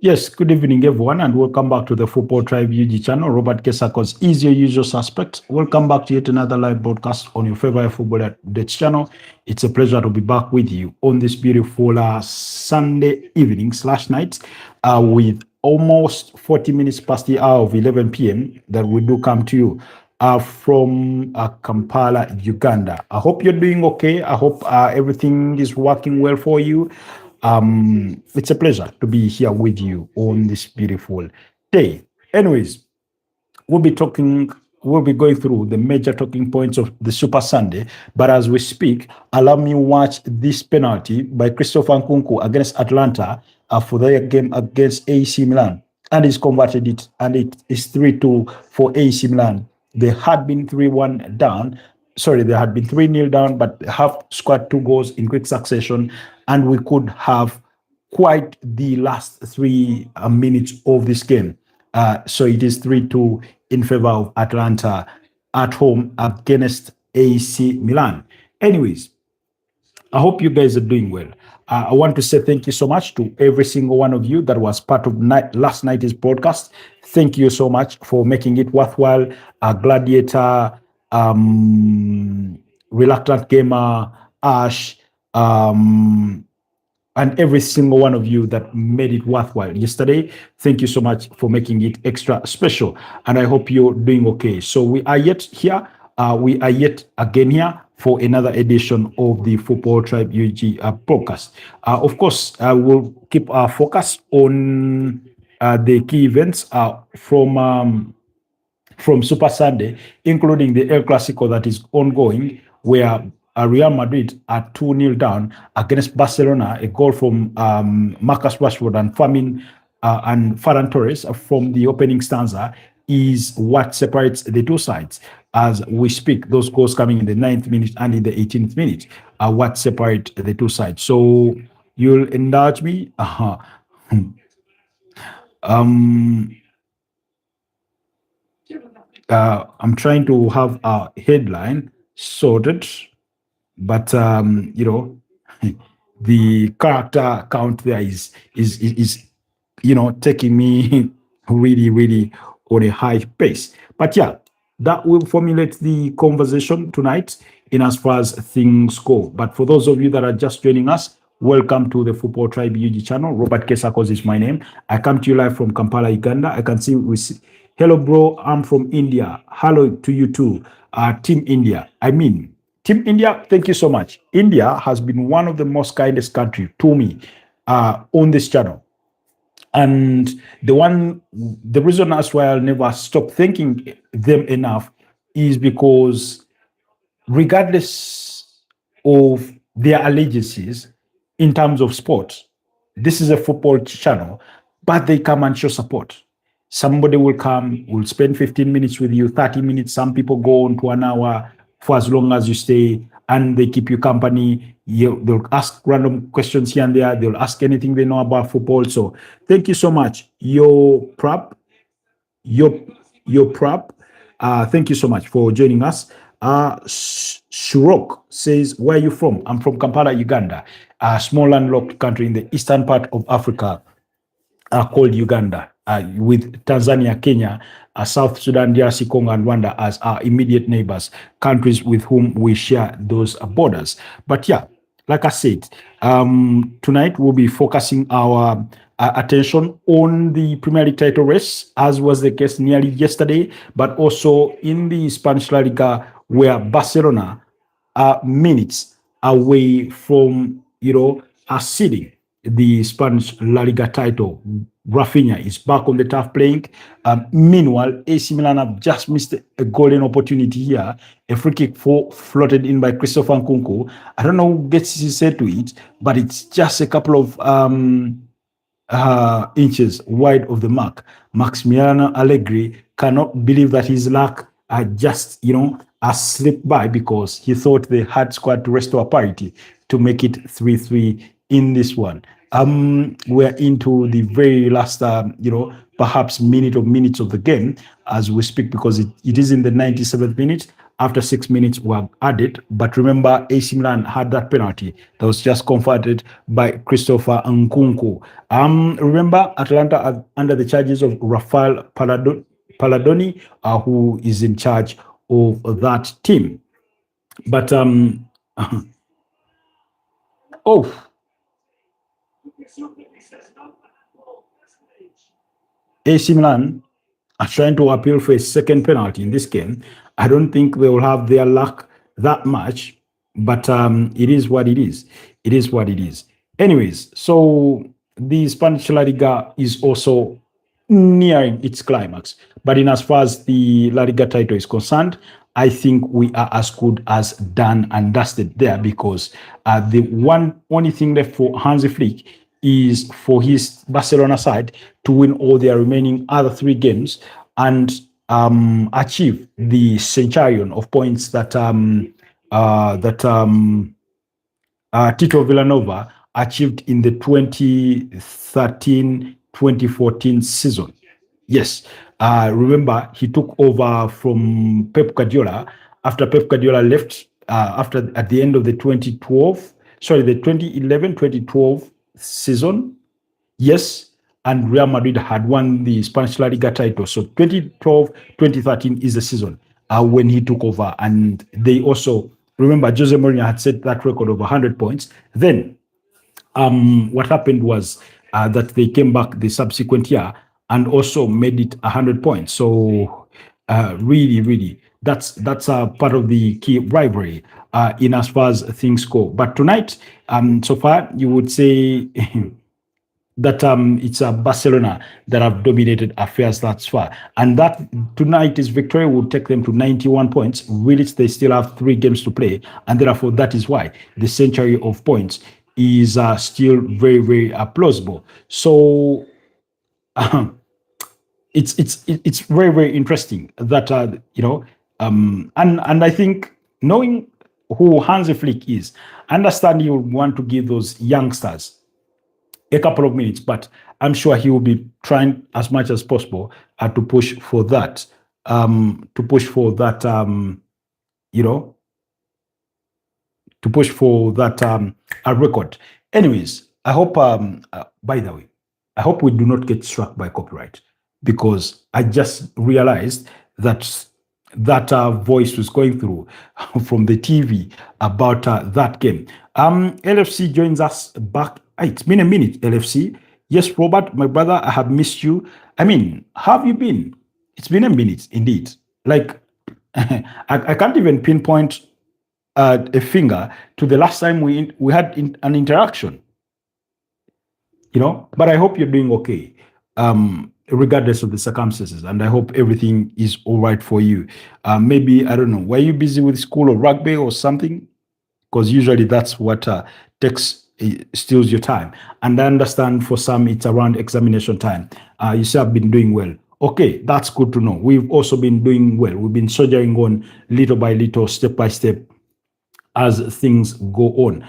Yes, good evening, everyone, and welcome back to the Football Tribe UG channel. Robert Kesakos is your usual suspect. Welcome back to yet another live broadcast on your favorite football updates channel. It's a pleasure to be back with you on this beautiful Sunday evening / night with almost 40 minutes past the hour of 11 p.m. that we do come to you from Kampala, Uganda. I hope you're doing okay. I hope everything is working well for you. It's a pleasure to be here with you on this beautiful day. Anyways, we'll be going through the major talking points of the Super Sunday. But as we speak, allow me watch this penalty by Christopher Nkunku against Atlanta for their game against AC Milan. And he's converted it, and it is 3-2 for AC Milan. They had been 3-1 down. Sorry, they had been 3-0 down, but have scored 2 goals in quick succession, and we could have quite the last 3 minutes of this game. So it is 3-2 in favor of Atlanta at home against AC Milan. Anyways, I hope you guys are doing well. I want to say thank you so much to every single one of you that was part of last night's broadcast. Thank you so much for making it worthwhile. Gladiator, Reluctant Gamer, Ash, and every single one of you that made it worthwhile yesterday. Thank you so much for making it extra special. And I hope you're doing okay. So we are yet here. We are yet again here for another edition of the Football Tribe UG podcast. Of course, we'll keep our focus on the key events from Super Sunday, including the ElClasico that is ongoing, where Real Madrid are 2-0 down against Barcelona. A goal from Marcus Rashford and Ferran Torres from the opening stanza is what separates the two sides. As we speak, those goals coming in the 9th minute and in the 18th minute are what separate the two sides. So you'll indulge me. I'm trying to have a headline sorted, but the character count there is taking me really on a high pace. But yeah, that will formulate the conversation tonight in as far as things go. But for those of you that are just joining us, welcome to the Football Tribe UG channel. Robert Kesakos is my name. I come to you live from Kampala, Uganda. I can see hello, bro. I'm from India. Hello to you too. Team India. Team India, thank you so much. India has been one of the most kindest country to me on this channel. And the reason that's why I'll never stop thanking them enough is because regardless of their allegiances in terms of sport, this is a football channel, but they come and show support. Somebody will come, will spend 15 minutes with you, 30 minutes. Some people go on to an hour for as long as you stay, and they keep you company. They'll ask random questions here and there. They'll ask anything they know about football. So thank you so much. Your prop. Thank you so much for joining us. Shurok says, where are you from? I'm from Kampala, Uganda, a small landlocked country in the eastern part of Africa called Uganda, with Tanzania, Kenya, South Sudan, DRC, Congo, and Rwanda as our immediate neighbors, countries with whom we share those borders. But yeah, like I said, tonight we'll be focusing our attention on the Premier League title race, as was the case nearly yesterday, but also in the Spanish La Liga, where Barcelona are minutes away from, seeding the Spanish La Liga title. Rafinha is back on the turf playing. Meanwhile, AC Milan have just missed a golden opportunity here. A free kick floated in by Christopher Nkunku. I don't know who gets his head to it, but it's just a couple of inches wide of the mark. Maximiliano Allegri cannot believe that his luck just, slipped by, because he thought they had scored to restore parity to make it 3-3 in this one. We're into the very last, perhaps minutes of the game as we speak, because it is in the 97th minute. after 6 minutes were added. But remember, AC Milan had that penalty that was just converted by Christopher Nkunku. Remember, Atalanta are under the charges of Rafael Paladoni, who is in charge of that team. But oh, AC Milan are trying to appeal for a second penalty in this game. I don't think they will have their luck that much, but it is what it is. It is what it is. Anyways, so the Spanish La Liga is also nearing its climax. But in as far as the La Liga title is concerned, I think we are as good as done and dusted there, because the one only thing left for Hansi Flick is for his Barcelona side to win all their remaining other 3 games and achieve the centurion of points that Tito Villanova achieved in the 2013-2014 season. Yes, remember he took over from Pep Guardiola after Pep Guardiola left after at the end of the 2011-2012 season. Yes, and Real Madrid had won the Spanish La Liga title. So 2012-2013 is the season when he took over, and they also remember Jose Mourinho had set that record of 100 points. Then what happened was that they came back the subsequent year and also made it 100 points. So really, that's part of the key rivalry in as far as things go. But tonight, so far, you would say that it's Barcelona that have dominated affairs thus far. And that tonight's victory will take them to 91 points, which they still have 3 games to play. And therefore, that is why the century of points is still very, very plausible. So it's very, very interesting that, and I think knowing who Hansi Flick is, I understand you want to give those youngsters a couple of minutes, but I'm sure he will be trying as much as possible to push for that, a record. Anyways, I hope, by the way, I hope we do not get struck by copyright, because I just realized that voice was going through from the TV about that game. LFC joins us back. It's been a minute, LFC. Yes, Robert, my brother, I have missed you. I mean, how have you been? It's been a minute, indeed. Like, I can't even pinpoint a finger to the last time we had an interaction. But I hope you're doing okay, regardless of the circumstances, and I hope everything is all right for you. Maybe, I don't know, were you busy with school or rugby or something? Because usually that's what steals your time. And I understand for some it's around examination time. You say I've been doing well. Okay, that's good to know. We've also been doing well. We've been soldiering on little by little, step by step, as things go on.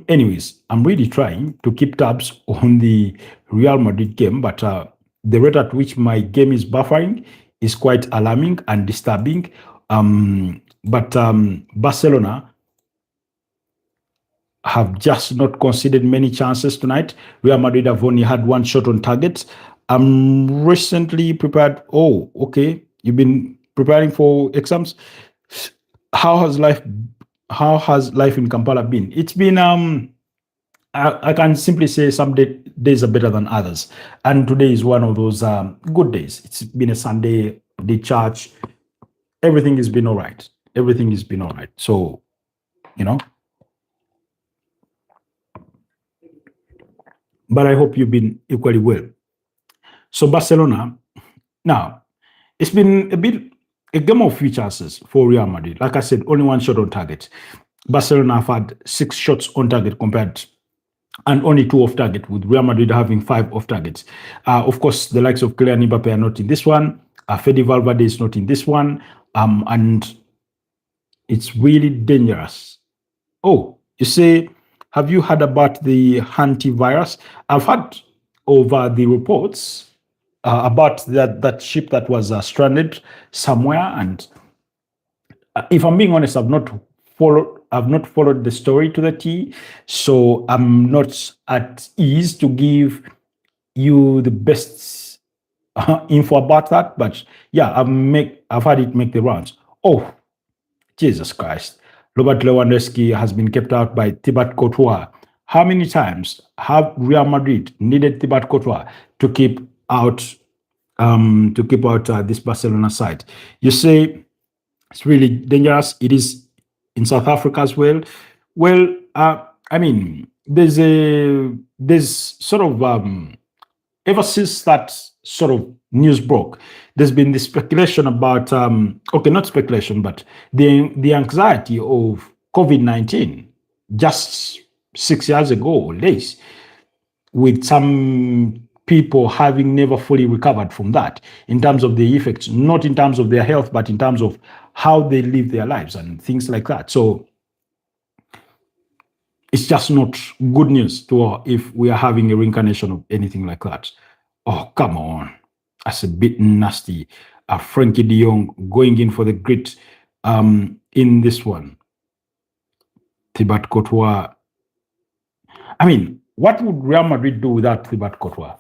Anyways, I'm really trying to keep tabs on the Real Madrid game, but the rate at which my game is buffering is quite alarming and disturbing. But Barcelona have just not conceded many chances tonight. Real Madrid have only had 1 shot on target. Recently prepared. Oh, okay. You've been preparing for exams. How has life in Kampala been? It's been I can simply say some days are better than others, and today is one of those good days. It's been a Sunday, the church, everything has been all right. Everything has been all right. So, but I hope you've been equally well. So Barcelona, now, it's been a game of few chances for Real Madrid. Like I said, only 1 shot on target. Barcelona have had 6 shots on target and only 2 off target, with Real Madrid having 5 off targets. Of course, the likes of Kylian Mbappe are not in this one. Fede Valverde is not in this one. And it's really dangerous. Oh, you say, have you heard about the antivirus? I've heard over the reports about that ship that was stranded somewhere, and if I'm being honest, I've not followed the story to the T, so I'm not at ease to give you the best info about that. But yeah, I've had it make the rounds. Oh, Jesus Christ. Robert Lewandowski has been kept out by Thibaut Courtois. How many times have Real Madrid needed Thibaut Courtois to keep out this Barcelona side? You say it's really dangerous. It is in South Africa as well. Well, I mean, there's sort of ever since that sort of news broke, there's been this speculation about okay, not speculation, but the anxiety of COVID-19 just 6 years ago or less, with some people having never fully recovered from that in terms of the effects, not in terms of their health, but in terms of how they live their lives and things like that. So it's just not good news to if we are having a reincarnation of anything like that. Oh, come on. That's a bit nasty. Frankie de Jong going in for the grit in this one. Thibaut Courtois. I mean, what would Real Madrid do without Thibaut Courtois?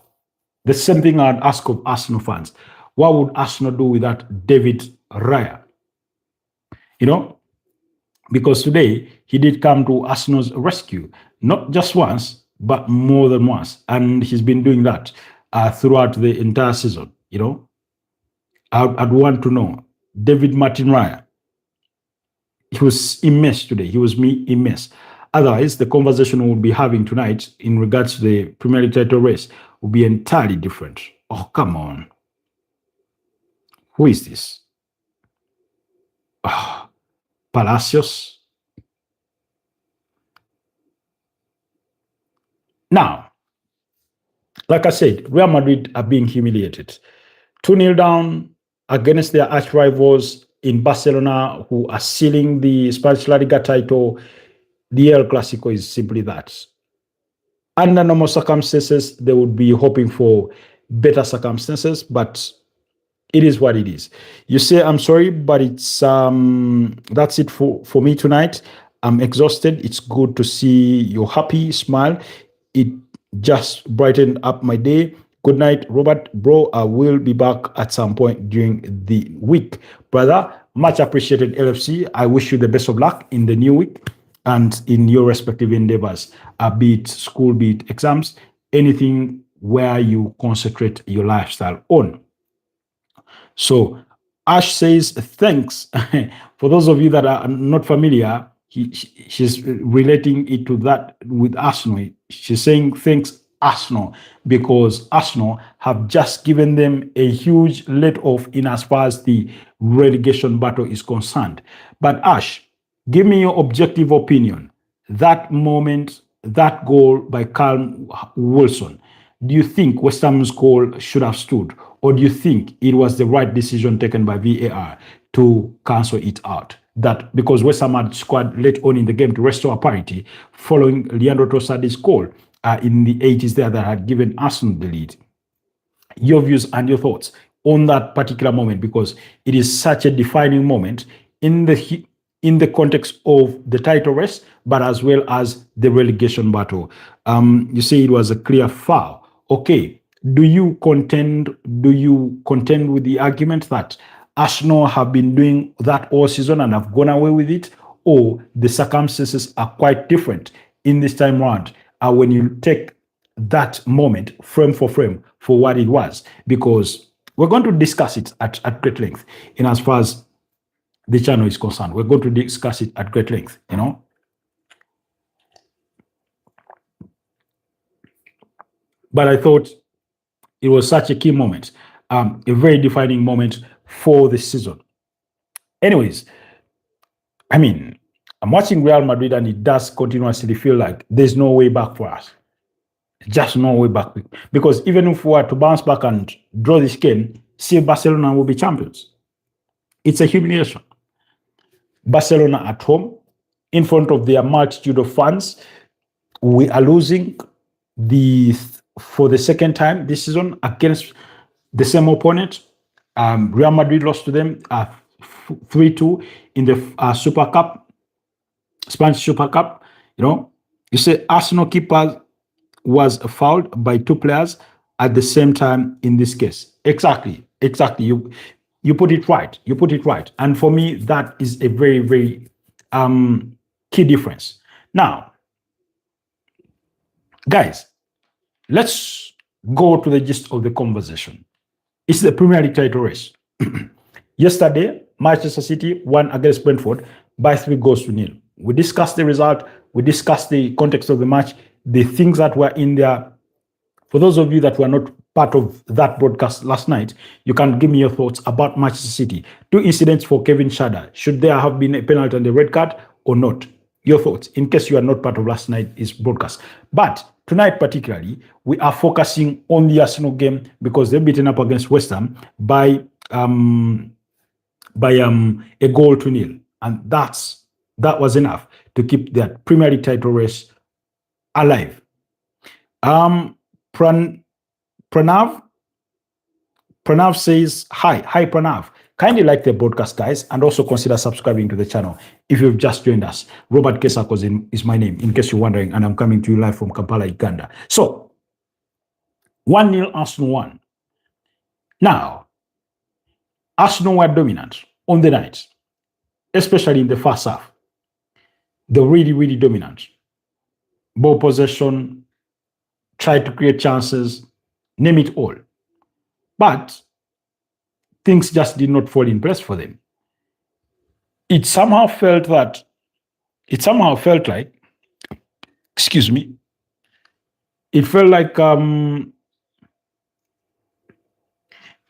The same thing I'd ask of Arsenal fans. What would Arsenal do without David Raya? You know, because today he did come to Arsenal's rescue, not just once, but more than once. And he's been doing that throughout the entire season. You know, I'd want to know David Martin Raya. He was immense today. He was immense. Otherwise, the conversation we'll be having tonight in regards to the Premier League title race will be entirely different. Oh, come on. Who is this? Oh, Palacios. Now, like I said, Real Madrid are being humiliated. 2-0 down against their arch rivals in Barcelona, who are sealing the Spanish La Liga title. The ElClasico is simply that. Under normal circumstances, they would be hoping for better circumstances, but it is what it is. You say I'm sorry, but it's that's it for me tonight. I'm exhausted. It's good to see you happy, smile. It just brightened up my day. Good night, Robert. Bro, I will be back at some point during the week. Brother, much appreciated, LFC. I wish you the best of luck in the new week and in your respective endeavors, be it school, be it exams, anything where you concentrate your lifestyle on. So Ash says, thanks. For those of you that are not familiar, she's relating it to that with Arsenal. She's saying thanks, Arsenal, because Arsenal have just given them a huge let-off in as far as the relegation battle is concerned. But Ash, give me your objective opinion. That moment, that goal by Callum Wilson, do you think West Ham's goal should have stood? Or do you think it was the right decision taken by VAR to cancel it out? That because West Ham had scored late on in the game to restore parity following Leandro Trossard's goal in the 80s there that had given Arsenal the lead. Your views and your thoughts on that particular moment, because it is such a defining moment in the context of the title race, but as well as the relegation battle. You say it was a clear foul. Okay, do you contend with the argument that Arsenal have been doing that all season and have gone away with it, or the circumstances are quite different in this time round when you take that moment frame for frame for what it was? Because we're going to discuss it at great length in as far as the channel is concerned. We're going to discuss it at great length, you know. But I thought it was such a key moment, a very defining moment for the season. Anyways, I mean, I'm watching Real Madrid and it does continuously feel like there's no way back for us. Just no way back. Because even if we were to bounce back and draw this game, still Barcelona will be champions. It's a humiliation. Barcelona at home, in front of their multitude of fans, we are losing for the second time this season against the same opponent. Real Madrid lost to them 3-2 in the Super Cup, Spanish Super Cup, you say Arsenal keeper was fouled by two players at the same time in this case. Exactly. You put it right. You put it right. And for me, that is a very, very key difference. Now, guys, let's go to the gist of the conversation. It's the Premier League title race. Yesterday, Manchester City won against Brentford by 3-0. We discussed the result. We discussed the context of the match, the things that were in there. For those of you that were not part of that broadcast last night, you can give me your thoughts about Manchester City. 2 incidents for Kevin Schade. Should there have been a penalty and a red card or not? Your thoughts, in case you are not part of last night's broadcast. But tonight particularly, we are focusing on the Arsenal game because they're beaten up against West Ham by a 0-0. And that was enough to keep that Premier League title race alive. Pranav says, hi Pranav. Kindly like the broadcast, guys, and also consider subscribing to the channel if you've just joined us. Robert Kesakos is my name, in case you're wondering, and I'm coming to you live from Kampala, Uganda. So, 1-0 Arsenal won. Now, Arsenal were dominant on the night, especially in the first half. They're really, really dominant. Ball possession, tried to create chances, name it all. But things just did not fall in place for them. It somehow felt like, excuse me, it felt like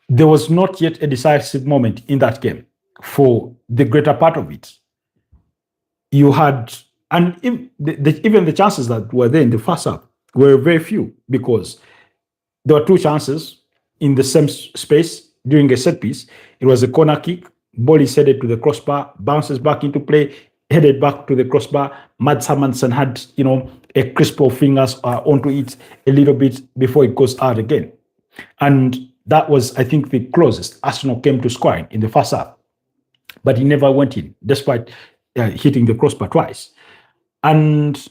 there was not yet a decisive moment in that game for the greater part of it. You had, and even the chances that were there in the first half were very few, because there were 2 chances in the same space during a set piece. It was a corner kick, ball is headed to the crossbar, bounces back into play, headed back to the crossbar. Mads Hermansen had, a crisp of fingers onto it a little bit before it goes out again. And that was, I think, the closest Arsenal came to scoring in the first half. But he never went in, despite hitting the crossbar twice. And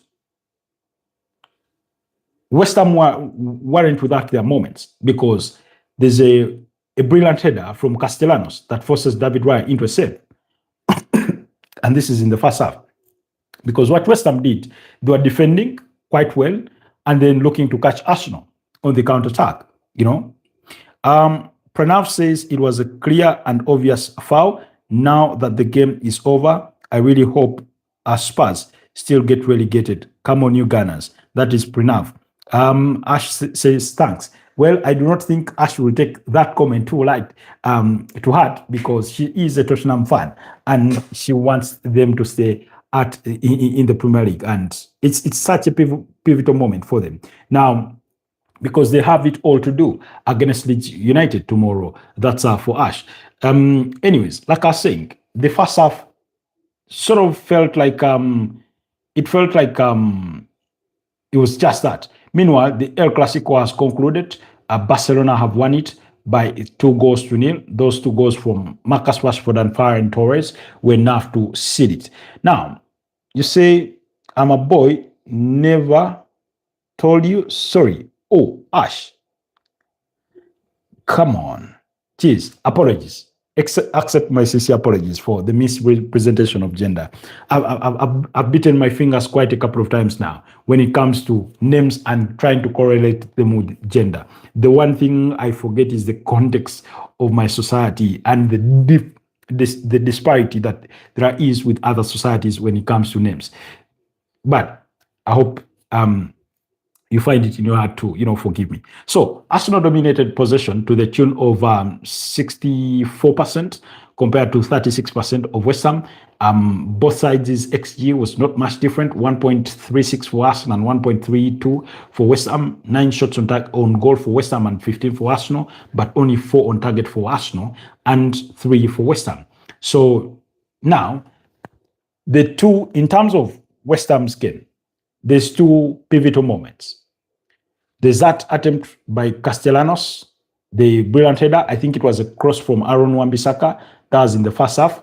West Ham weren't without their moments, because there's a brilliant header from Castellanos that forces David Raya into a save. And this is in the first half. Because what West Ham did, they were defending quite well and then looking to catch Arsenal on the counter-attack, Pranav says it was a clear and obvious foul. Now that the game is over, I really hope our Spurs still get relegated. Come on, you Gunners. That is Pranav. Ash says, thanks. Well, I do not think Ash will take that comment too light to heart, because she is a Tottenham fan and she wants them to stay in the Premier League. And it's such a pivotal moment for them. Now, because they have it all to do against Leeds United tomorrow. That's for Ash. Anyways, like I was saying, the first half sort of felt like it was just that. Meanwhile, the ElClasico has concluded. Barcelona have won it by 2-0. Those 2 goals from Marcus Rashford and Ferran Torres were enough to seal it. Now, you say, I'm a boy, never told you sorry. Oh, Ash. Come on. Jeez, apologies. Accept my sincere apologies for the misrepresentation of gender. I've beaten my fingers quite a couple of times now when it comes to names and trying to correlate them with gender. The one thing I forget is the context of my society and the disparity that there is with other societies when it comes to names. But I hope you find it in your heart to, forgive me. So Arsenal dominated possession to the tune of 64% compared to 36% of West Ham. Both sides' XG was not much different, 1.36 for Arsenal and 1.32 for West Ham. 9 shots on goal for West Ham and 15 for Arsenal, but only 4 on target for Arsenal and 3 for West Ham. So now, in terms of West Ham's game, there's 2 pivotal moments. There's that attempt by Castellanos, the brilliant header. I think it was a cross from Aaron Wan-Bissaka. That was in the first half.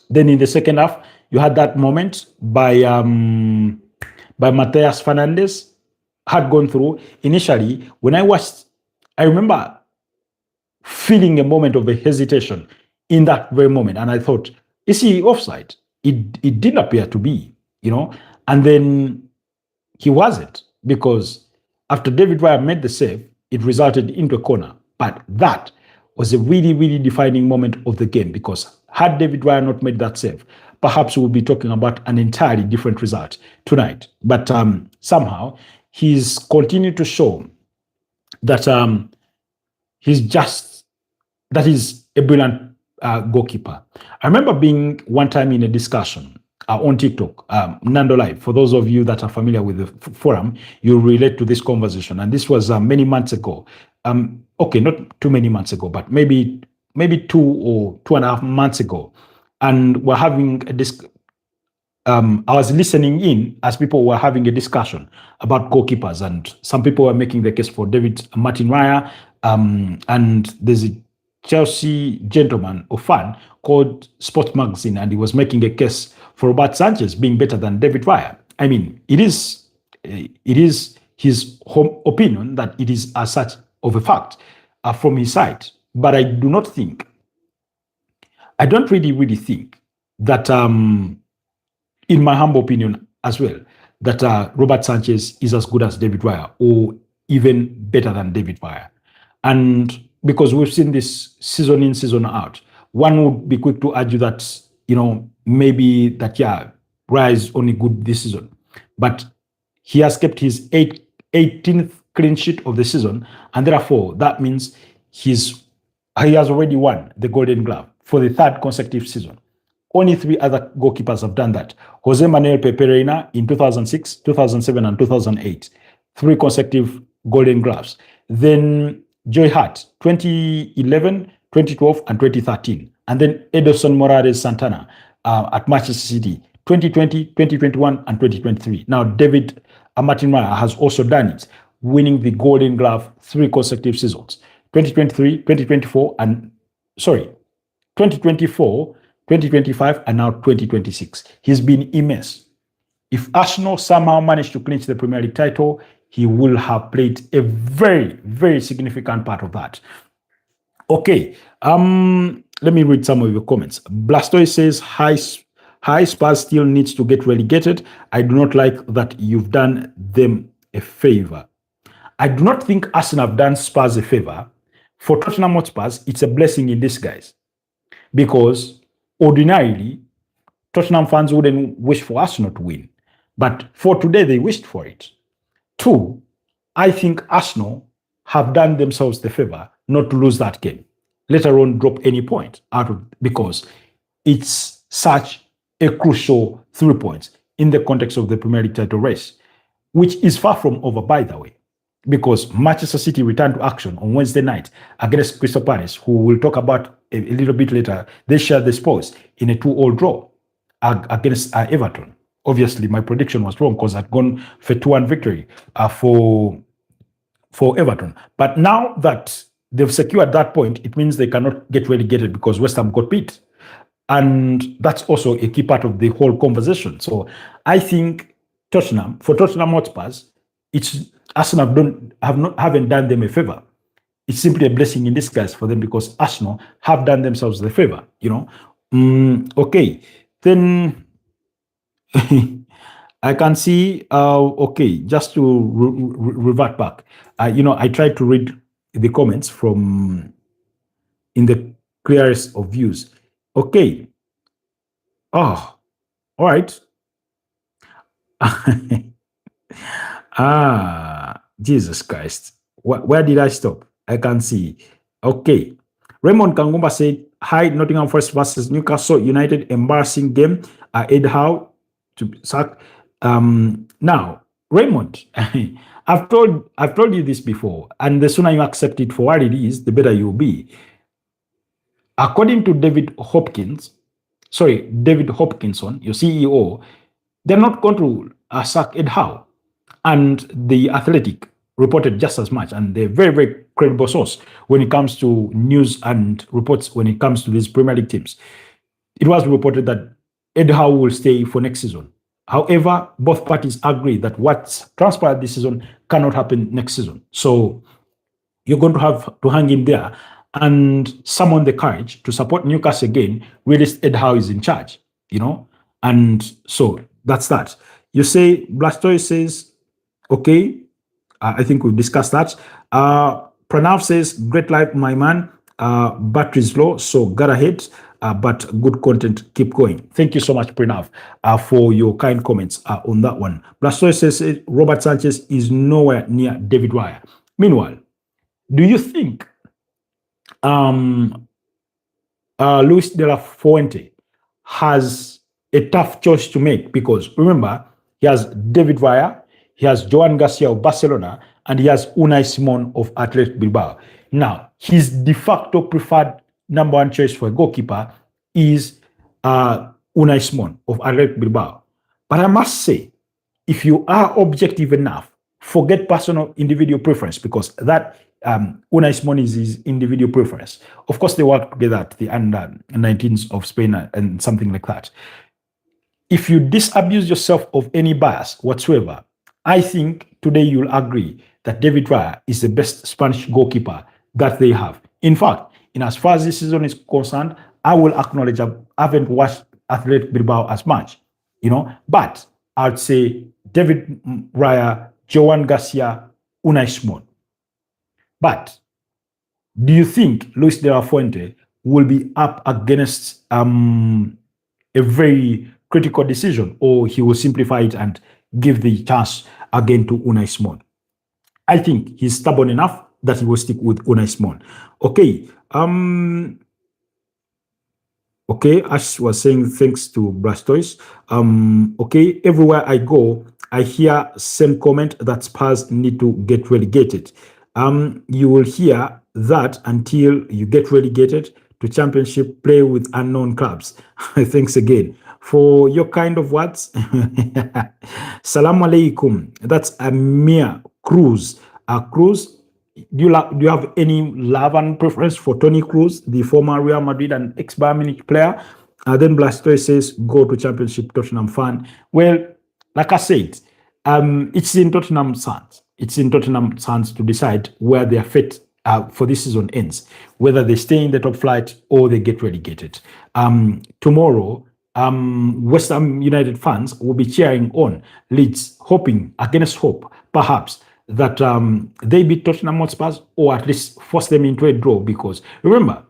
Then in the second half, you had that moment by Mateus Fernandez had gone through. Initially, when I watched, I remember feeling a moment of a hesitation in that very moment. And I thought, is he offside? It didn't appear to be, and then he wasn't, because after David Raya made the save, it resulted into a corner. But that was a really, really defining moment of the game, because had David Raya not made that save, perhaps we would be talking about an entirely different result tonight. But somehow he's continued to show that that he's a brilliant goalkeeper. I remember being one time in a discussion on TikTok, Nando Live. For those of you that are familiar with the forum, you relate to this conversation. And this was many months ago. Okay, not too many months ago, but maybe 2 or 2.5 months ago. And we're having a I was listening in as people were having a discussion about goalkeepers, and some people were making the case for Martin Raya, and there's a Chelsea gentleman or fan called Sports Magazine, and he was making a case for Robert Sanchez being better than David Raya. I mean, it is his home opinion that it is as such of a fact from his side. But I don't really think that, in my humble opinion as well, that Robert Sanchez is as good as David Raya, or even better than David Raya. And because we've seen this season in, season out, one would be quick to argue that, maybe that, Raya is only good this season. But he has kept his 18th clean sheet of the season, and therefore that means he has already won the Golden Glove for the 3rd consecutive season. Only 3 other goalkeepers have done that. Jose Manuel Pepe Reina in 2006, 2007, and 2008. 3 consecutive Golden Gloves. Then Joy Hart, 2011, 2012, and 2013. And then Edson Morales Santana at Manchester City, 2020, 2021, and 2023. Now, Martin Raya has also done it, winning the Golden Glove 3 consecutive seasons. 2023, 2024, 2024, 2025, and now 2026. He's been immense. If Arsenal somehow managed to clinch the Premier League title, he will have played a very, very significant part of that. Okay, let me read some of your comments. Blastoise says, Hi, Spurs still needs to get relegated. I do not like that you've done them a favor. I do not think Arsenal have done Spurs a favor. For Tottenham Hotspurs, it's a blessing in disguise, because ordinarily, Tottenham fans wouldn't wish for Arsenal to win. But for today, they wished for it. 2, I think Arsenal have done themselves the favor not to lose that game, let alone drop any point out of, because it's such a crucial 3 points in the context of the Premier League title race, which is far from over, by the way, because Manchester City returned to action on Wednesday night against Crystal Palace, who we'll talk about a little bit later. They shared the spoils in a 2-2 draw against Everton. Obviously, my prediction was wrong because I'd gone for 2-1 victory for Everton. But now that they've secured that point, it means they cannot get relegated because West Ham got beat. And that's also a key part of the whole conversation. So I think for Tottenham Hotspurs, Arsenal haven't done them a favor. It's simply a blessing in disguise for them, because Arsenal have done themselves the favor, Okay, then I can see, okay, just to revert back, I tried to read the comments from in the clearest of views. Okay. Oh, all right. Jesus Christ. Where did I stop? I can see. Okay. Raymond Kangumba said, Hi, Nottingham Forest versus Newcastle United, embarrassing game. Ed Howe to sack. Now, Raymond, I've told you this before, and the sooner you accept it for what it is, the better you'll be. According to David Hopkinson, your CEO, they're not going to sack Ed Howe. And the Athletic reported just as much, and they're very, very credible source when it comes to news and reports when it comes to these Premier League teams. it was reported that Ed Howe will stay for next season. However, both parties agree that what's transpired this season cannot happen next season. So you're going to have to hang in there and summon the courage to support Newcastle again, whilst Ed Howe is in charge, you know? And so that's that. You say, Blastoise says, okay, I think we've discussed that. Pranav says, great life, my man. Battery's low, so got ahead, but good content. Keep going. Thank you so much, Pranav, for your kind comments on that one. Blastoise says, Robert Sanchez is nowhere near David Raya. Meanwhile, do you think Luis de la Fuente has a tough choice to make? Because remember, he has David Raya, he has Joan Garcia of Barcelona, and he has Unai Simon of Athletic Bilbao. Now, his de facto preferred number one choice for a goalkeeper is Unai Simon of Athletic Bilbao. But I must say, if you are objective enough, forget personal individual preference, because that Unai Simon is his individual preference. Of course, they work together at the under 19s of Spain and something like that. If you disabuse yourself of any bias whatsoever, I think today you'll agree that David Raya is the best Spanish goalkeeper that they have. In fact, in as far as this season is concerned, I will acknowledge I haven't watched Athletic Bilbao as much, you know, but I'd say David Raya, Joan Garcia, Unai Simon. But do you think Luis de la Fuente will be up against a very critical decision, or he will simplify it and give the chance again to Unai Simon? I think he's stubborn enough that he will stick with Unai Simon. Okay. Okay, Ash was saying thanks to Blastoise. Okay, everywhere I go, I hear same comment that Spurs need to get relegated. You will hear that until you get relegated to Championship, play with unknown clubs. Thanks again for your kind of words. Salaam alaikum. That's Amir Cruz. Cruz, do you have any love and preference for Tony Cruz, the former Real Madrid and ex-Bayern Munich player? Then Blastoise says, go to Championship, Tottenham fan. Well, like I said, it's in Tottenham's hands. It's in Tottenham's hands to decide where their fate for this season ends, whether they stay in the top flight or they get relegated. Tomorrow, West Ham United fans will be cheering on Leeds, hoping against hope, perhaps, that they beat Tottenham Hotspur or at least force them into a draw. Because remember,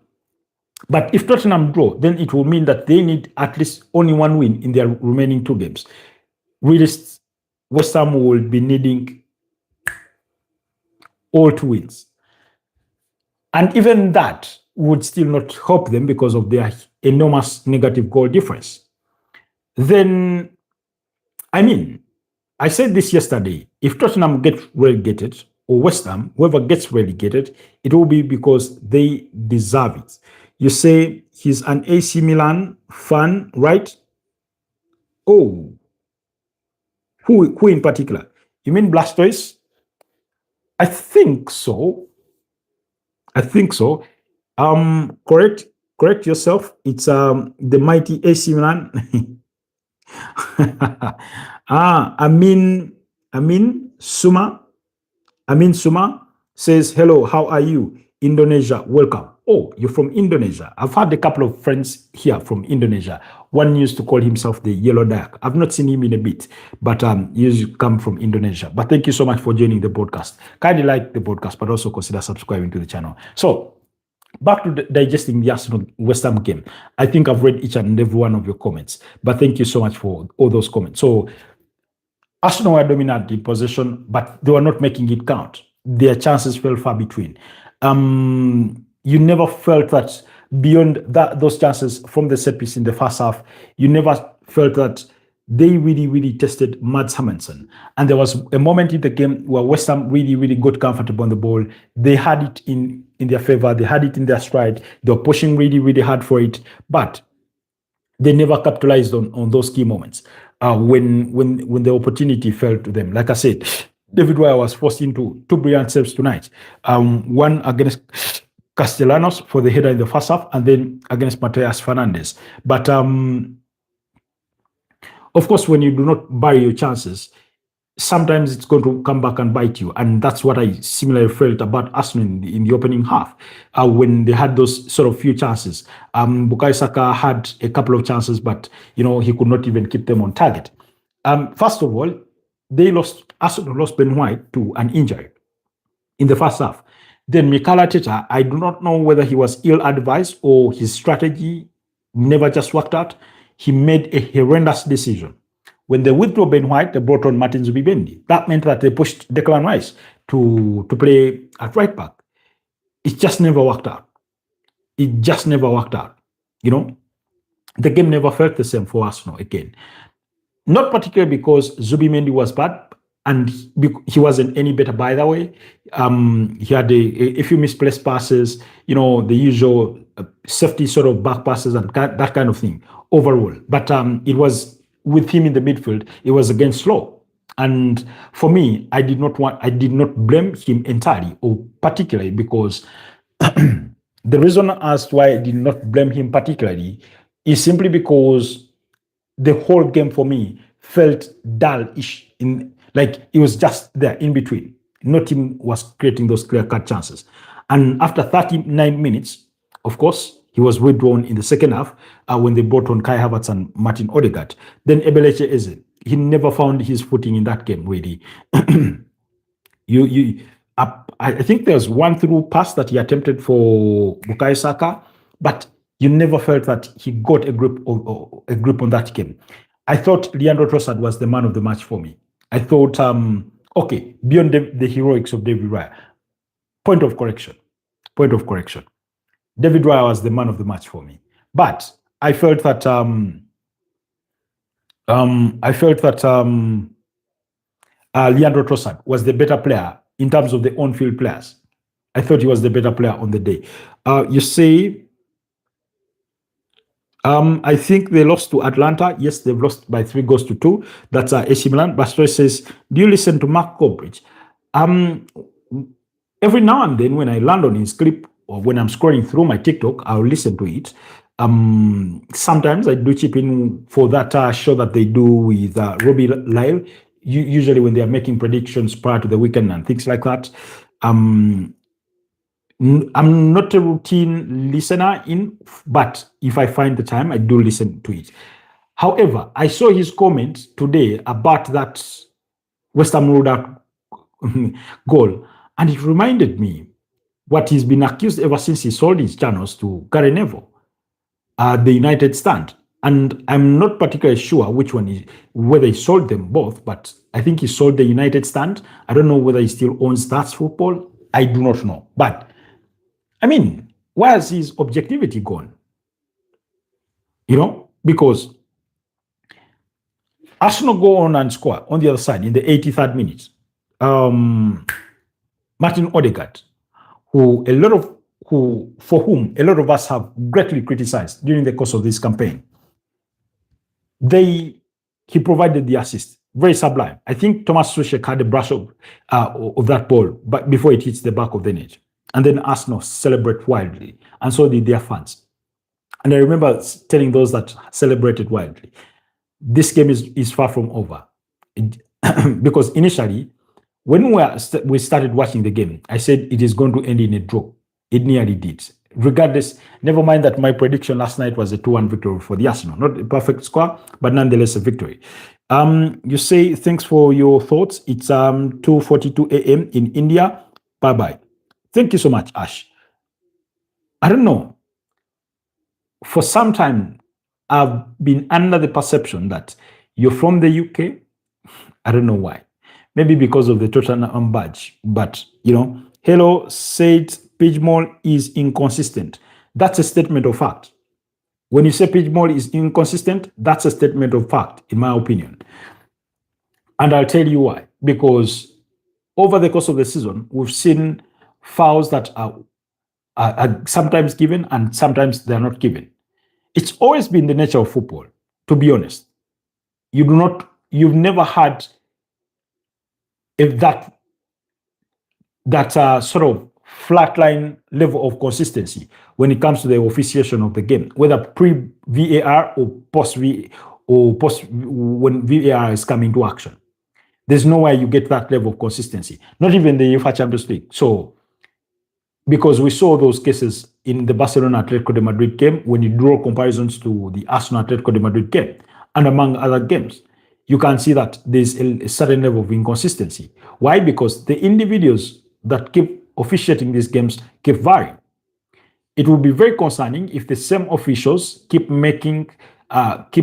but if Tottenham draw, then it will mean that they need at least only one win in their remaining two games. Really, West Ham will be needing all two wins. And even that would still not help them because of their enormous negative goal difference. Then, I mean, I said this yesterday, if Tottenham gets relegated, or West Ham, whoever gets relegated, it will be because they deserve it. You say he's an AC Milan fan, right? Oh, who in particular? You mean Blastoise? I think so. Correct yourself. It's the mighty AC Milan. Amin Suma says, hello, how are you? Indonesia, welcome. Oh, you're from Indonesia. I've had a couple of friends here from Indonesia. One used to call himself the Yellow Dayak. I've not seen him in a bit, but he used to come from Indonesia. But thank you so much for joining the podcast. Kindly like the podcast, but also consider subscribing to the channel. So, back to digesting the Arsenal West Ham game. I think I've read each and every one of your comments, but thank you so much for all those comments. So, Arsenal were dominant in possession, but they were not making it count. Their chances fell far between. You never felt that beyond those chances from the set piece in the first half, you never felt that they really tested Mads Hermansen. And there was a moment in the game where West Ham really got comfortable on the ball. They had it in their favor. They had it in their stride. They were pushing really hard for it, but they never capitalized on those key moments when the opportunity fell to them. Like I said, David Raya was forced into two brilliant saves tonight. One against Castellanos for the header in the first half, and then against Mateus Fernandes. But of course, when you do not bury your chances, sometimes it's going to come back and bite you. And that's what I similarly felt about Arsenal in the opening half when they had those sort of few chances. Bukayo Saka had a couple of chances, but he could not even keep them on target. First of all, Arsenal lost Ben White to an injury in the first half. Then Mikel Arteta, I do not know whether he was ill-advised or his strategy never just worked out. He made a horrendous decision. When they withdrew Ben White, they brought on Martin Zubimendi. That meant that they pushed Declan Rice to play at right back. It just never worked out. It just never worked out. The game never felt the same for Arsenal again. Not particularly because Zubimendi was bad, and he wasn't any better, by the way. He had a few misplaced passes, the usual safety sort of back passes and that kind of thing overall. But it was with him in the midfield, it was against slow. And for me, I did not blame him entirely or particularly because the reason as to why I did not blame him particularly is simply because the whole game for me felt dull-ish. Like it was just there in between. No team was creating those clear-cut chances. And after 39 minutes, of course, he was withdrawn in the second half when they brought on Kai Havertz and Martin Odegaard. Then Eberechi Eze, he never found his footing in that game, really. I think there's one through pass that he attempted for Bukayo Saka, but you never felt that he got a grip on that game. I thought Leandro Trossard was the man of the match for me. I thought, okay, beyond the heroics of David Raya, point of correction. David Raya was the man of the match for me. But I felt that Leandro Trossard was the better player in terms of the on-field players. I thought he was the better player on the day. You say, I think they lost to Atlanta. Yes, they've lost by 3-2. That's AC Milan. Bastos says, do you listen to Mark Goldbridge? Every now and then when I land on his clip or when I'm scrolling through my TikTok, I'll listen to it. Sometimes I do chip in for that show that they do with Robbie Lyle, usually when they are making predictions prior to the weekend and things like that. I'm not a routine listener but if I find the time, I do listen to it. However, I saw his comment today about that West Ham ruled out goal, and it reminded me what he's been accused ever since he sold his channels to Gary Neville, the United Stand. And I'm not particularly sure which one whether he sold them both, but I think he sold the United Stand. I don't know whether he still owns Stats Football. I do not know. But I mean, where has his objectivity gone? Because Arsenal go on and score on the other side in the 83rd minute. Martin Odegaard, for whom a lot of us have greatly criticized during the course of this campaign, he provided the assist. Very sublime. I think Thomas Tuchel had a brush of that ball, but before it hits the back of the net. And then Arsenal celebrate wildly, and so did their fans. And I remember telling those that celebrated wildly, this game is far from over. Because initially, when we started watching the game, I said it is going to end in a draw. It nearly did. Regardless, never mind that my prediction last night was a 2-1 victory for the Arsenal. Not a perfect score, but nonetheless a victory. You say, thanks for your thoughts. It's 2:42 a.m. in India. Bye-bye. Thank you so much, Ash. I don't know. For some time, I've been under the perception that you're from the UK. I don't know why. Maybe because of the Tottenham badge. But, hello, said Pidgemal is inconsistent. That's a statement of fact. When you say Pidgemal is inconsistent, that's a statement of fact, in my opinion. And I'll tell you why. Because over the course of the season, we've seen fouls that are sometimes given and sometimes they're not given. It's always been the nature of football, to be honest. You've never had that sort of flatline level of consistency when it comes to the officiation of the game, whether pre VAR or post when VAR is coming to action. There's no way you get that level of consistency. Not even the UEFA Champions League. So because we saw those cases in the Barcelona Atletico de Madrid game when you draw comparisons to the Arsenal Atletico de Madrid game and among other games, you can see that there's a certain level of inconsistency. Why? Because the individuals that keep officiating these games keep varying. It will be very concerning if the same officials keep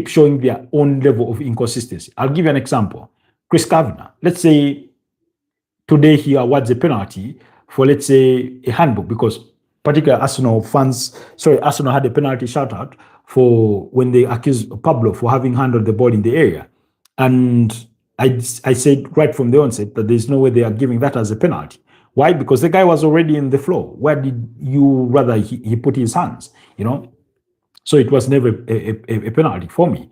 showing their own level of inconsistency. I'll give you an example. Chris Kavanagh, let's say today he awards a penalty for, let's say, a handball, because particularly Arsenal had a penalty shout out for when they accused Pablo for having handled the ball in the area. And I said right from the onset that there's no way they are giving that as a penalty. Why? Because the guy was already in the floor. Where did you rather he put his hands? So it was never a penalty for me.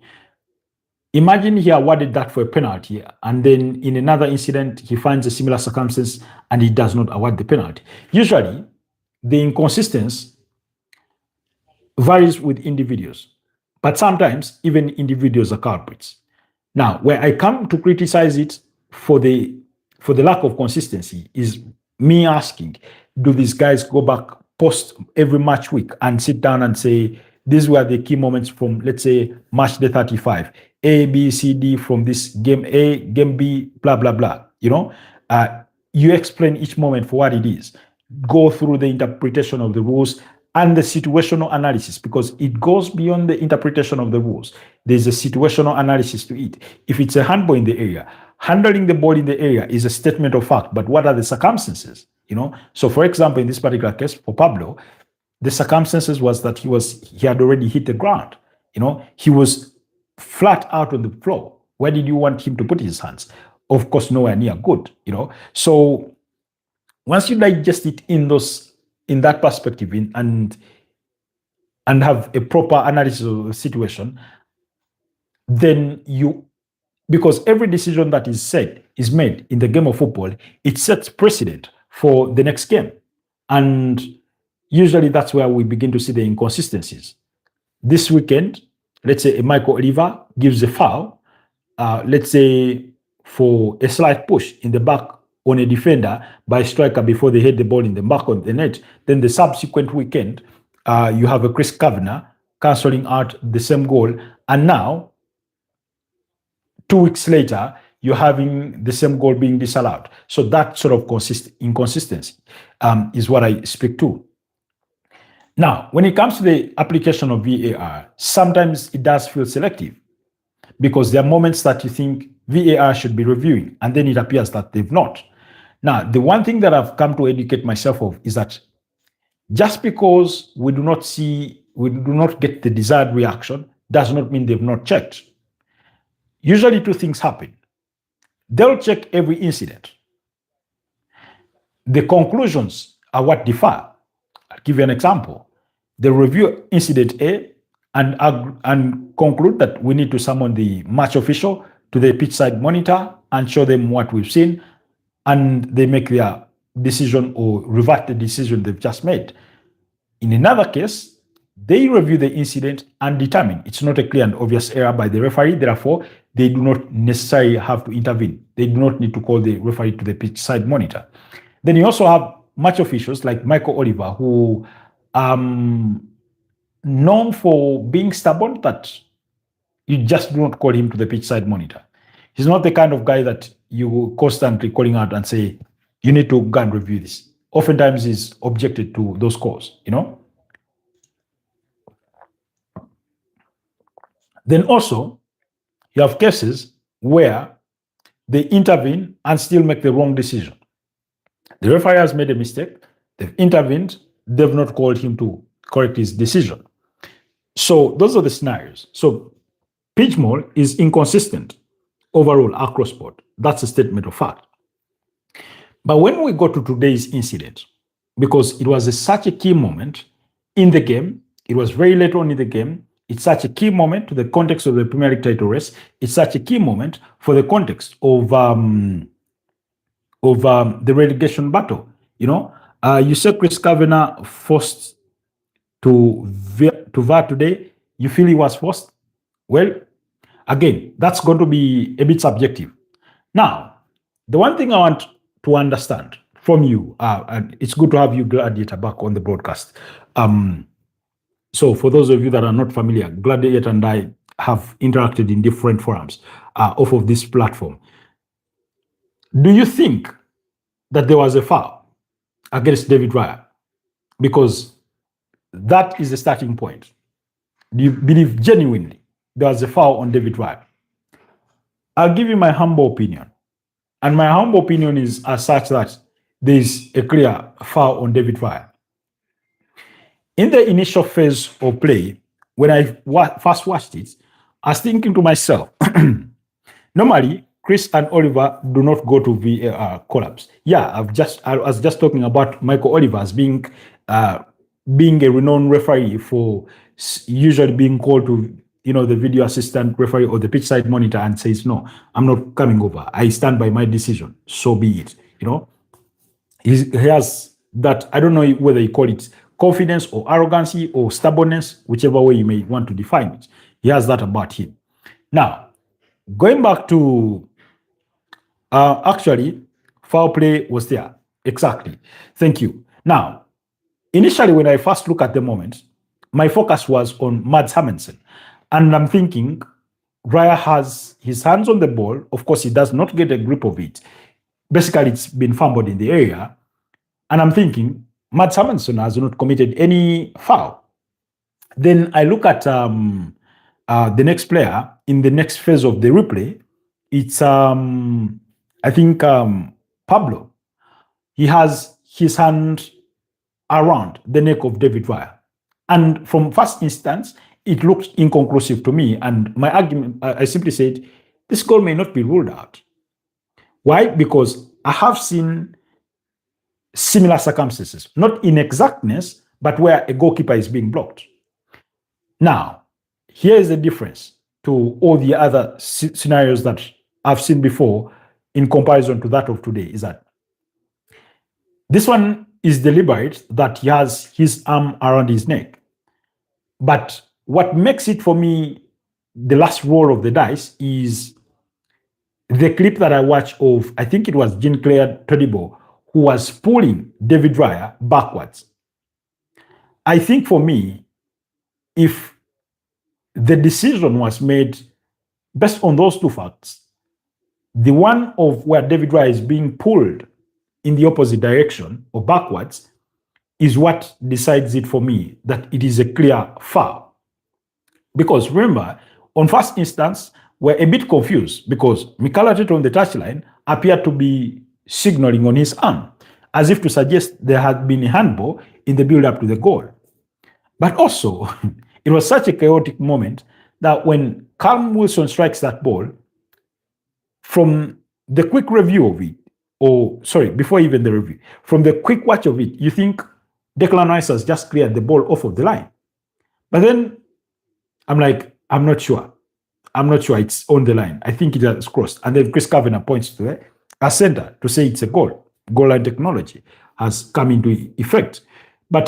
Imagine he awarded that for a penalty, and then in another incident, he finds a similar circumstance and he does not award the penalty. Usually, the inconsistency varies with individuals, but sometimes even individuals are culprits. Now, where I come to criticize it for the lack of consistency is me asking, do these guys go back post every match week and sit down and say, these were the key moments from, let's say, match day 35, A, B, C, D from this game A, game B, blah, blah, blah. You explain each moment for what it is. Go through the interpretation of the rules and the situational analysis, because it goes beyond the interpretation of the rules. There's a situational analysis to it. If it's a handball in the area, handling the ball in the area is a statement of fact, but what are the circumstances? So for example, in this particular case for Pablo, the circumstances was that he had already hit the ground. He was flat out on the floor. Where did you want him to put his hands? Of course, nowhere near good. So once you digest it in that perspective and have a proper analysis of the situation, then because every decision that is made in the game of football, it sets precedent for the next game. And usually that's where we begin to see the inconsistencies. This weekend, let's say Michael Oliver gives a foul, let's say for a slight push in the back on a defender by a striker before they hit the ball in the back of the net. Then the subsequent weekend, you have a Chris Kavanagh cancelling out the same goal. And now, 2 weeks later, you're having the same goal being disallowed. So that sort of inconsistency is what I speak to. Now, when it comes to the application of VAR, sometimes it does feel selective, because there are moments that you think VAR should be reviewing, and then it appears that they've not. Now, the one thing that I've come to educate myself of is that just because we do not get the desired reaction does not mean they've not checked. Usually 2 things happen. They'll check every incident. The conclusions are what differ. I'll give you an example. They review incident A and conclude that we need to summon the match official to the pitch side monitor and show them what we've seen, and they make their decision or revert the decision they've just made. In another case, they review the incident and determine it's not a clear and obvious error by the referee, therefore they do not necessarily have to intervene. They do not need to call the referee to the pitch side monitor. Then you also have match officials like Michael Oliver, who known for being stubborn, that you just do not call him to the pitch side monitor. He's not the kind of guy that you constantly calling out and say, you need to go and review this. Oftentimes he's objected to those calls, Then also, you have cases where they intervene and still make the wrong decision. The referee has made a mistake, they've intervened, they've not called him to correct his decision. So those are the scenarios. So pitch mall is inconsistent overall across board. That's a statement of fact. But when we go to today's incident, because it was such a key moment in the game, it was very late on in the game, it's such a key moment to the context of the Premier League title race, it's such a key moment for the context of the relegation battle. You said Chris Kavanagh forced to VAR today. You feel he was forced? Well, again, that's going to be a bit subjective. Now, the one thing I want to understand from you, and it's good to have you, Gladiator, back on the broadcast. So, for those of you that are not familiar, Gladiator and I have interacted in different forums off of this platform. Do you think that there was a foul against David Raya? Because that is the starting point. Do you believe genuinely there was a foul on David Raya? I'll give you my humble opinion. And my humble opinion is as such that there is a clear foul on David Raya. In the initial phase of play, when I first watched it, I was thinking to myself, normally, Chris and Oliver do not go to VAR collapse. Yeah, I was just talking about Michael Oliver as being a renowned referee for usually being called to the video assistant referee or the pitch side monitor and says, no, I'm not coming over. I stand by my decision. So be it. He has that, I don't know whether you call it confidence or arrogancy or stubbornness, whichever way you may want to define it. He has that about him. Now, going back to actually, foul play was there. Exactly. Thank you. Now, initially, when I first look at the moment, my focus was on Mads Hammensen. And I'm thinking, Raya has his hands on the ball. Of course, he does not get a grip of it. Basically, it's been fumbled in the area. And I'm thinking, Mads Hammensen has not committed any foul. Then I look at the next player in the next phase of the replay. It's, I think, Pablo. He has his hand around the neck of David Raya. And from first instance, it looked inconclusive to me. And my argument, I simply said, this goal may not be ruled out. Why? Because I have seen similar circumstances, not in exactness, but where a goalkeeper is being blocked. Now, here is the difference to all the other scenarios that I've seen before in comparison to that of today, is that this one is deliberate, that he has his arm around his neck. But what makes it for me the last roll of the dice is the clip that I watched of, I think it was Jean-Claire Todibo, who was pulling David Raya backwards. I think for me, if the decision was made based on those two facts, the one of where David Raya is being pulled in the opposite direction or backwards is what decides it for me that it is a clear foul. Because remember, on first instance, we're a bit confused because Mikel Arteta on the touchline appeared to be signaling on his arm, as if to suggest there had been a handball in the build-up to the goal. But also, it was such a chaotic moment that when Callum Wilson strikes that ball, from the quick review of it, or sorry, before even the review, from the quick watch of it, you think Declan Rice has just cleared the ball off of the line. But then I'm like, I'm not sure. I'm not sure it's on the line. I think it has crossed. And then Chris Kavanagh points to a center to say it's a goal. Goal line technology has come into effect. But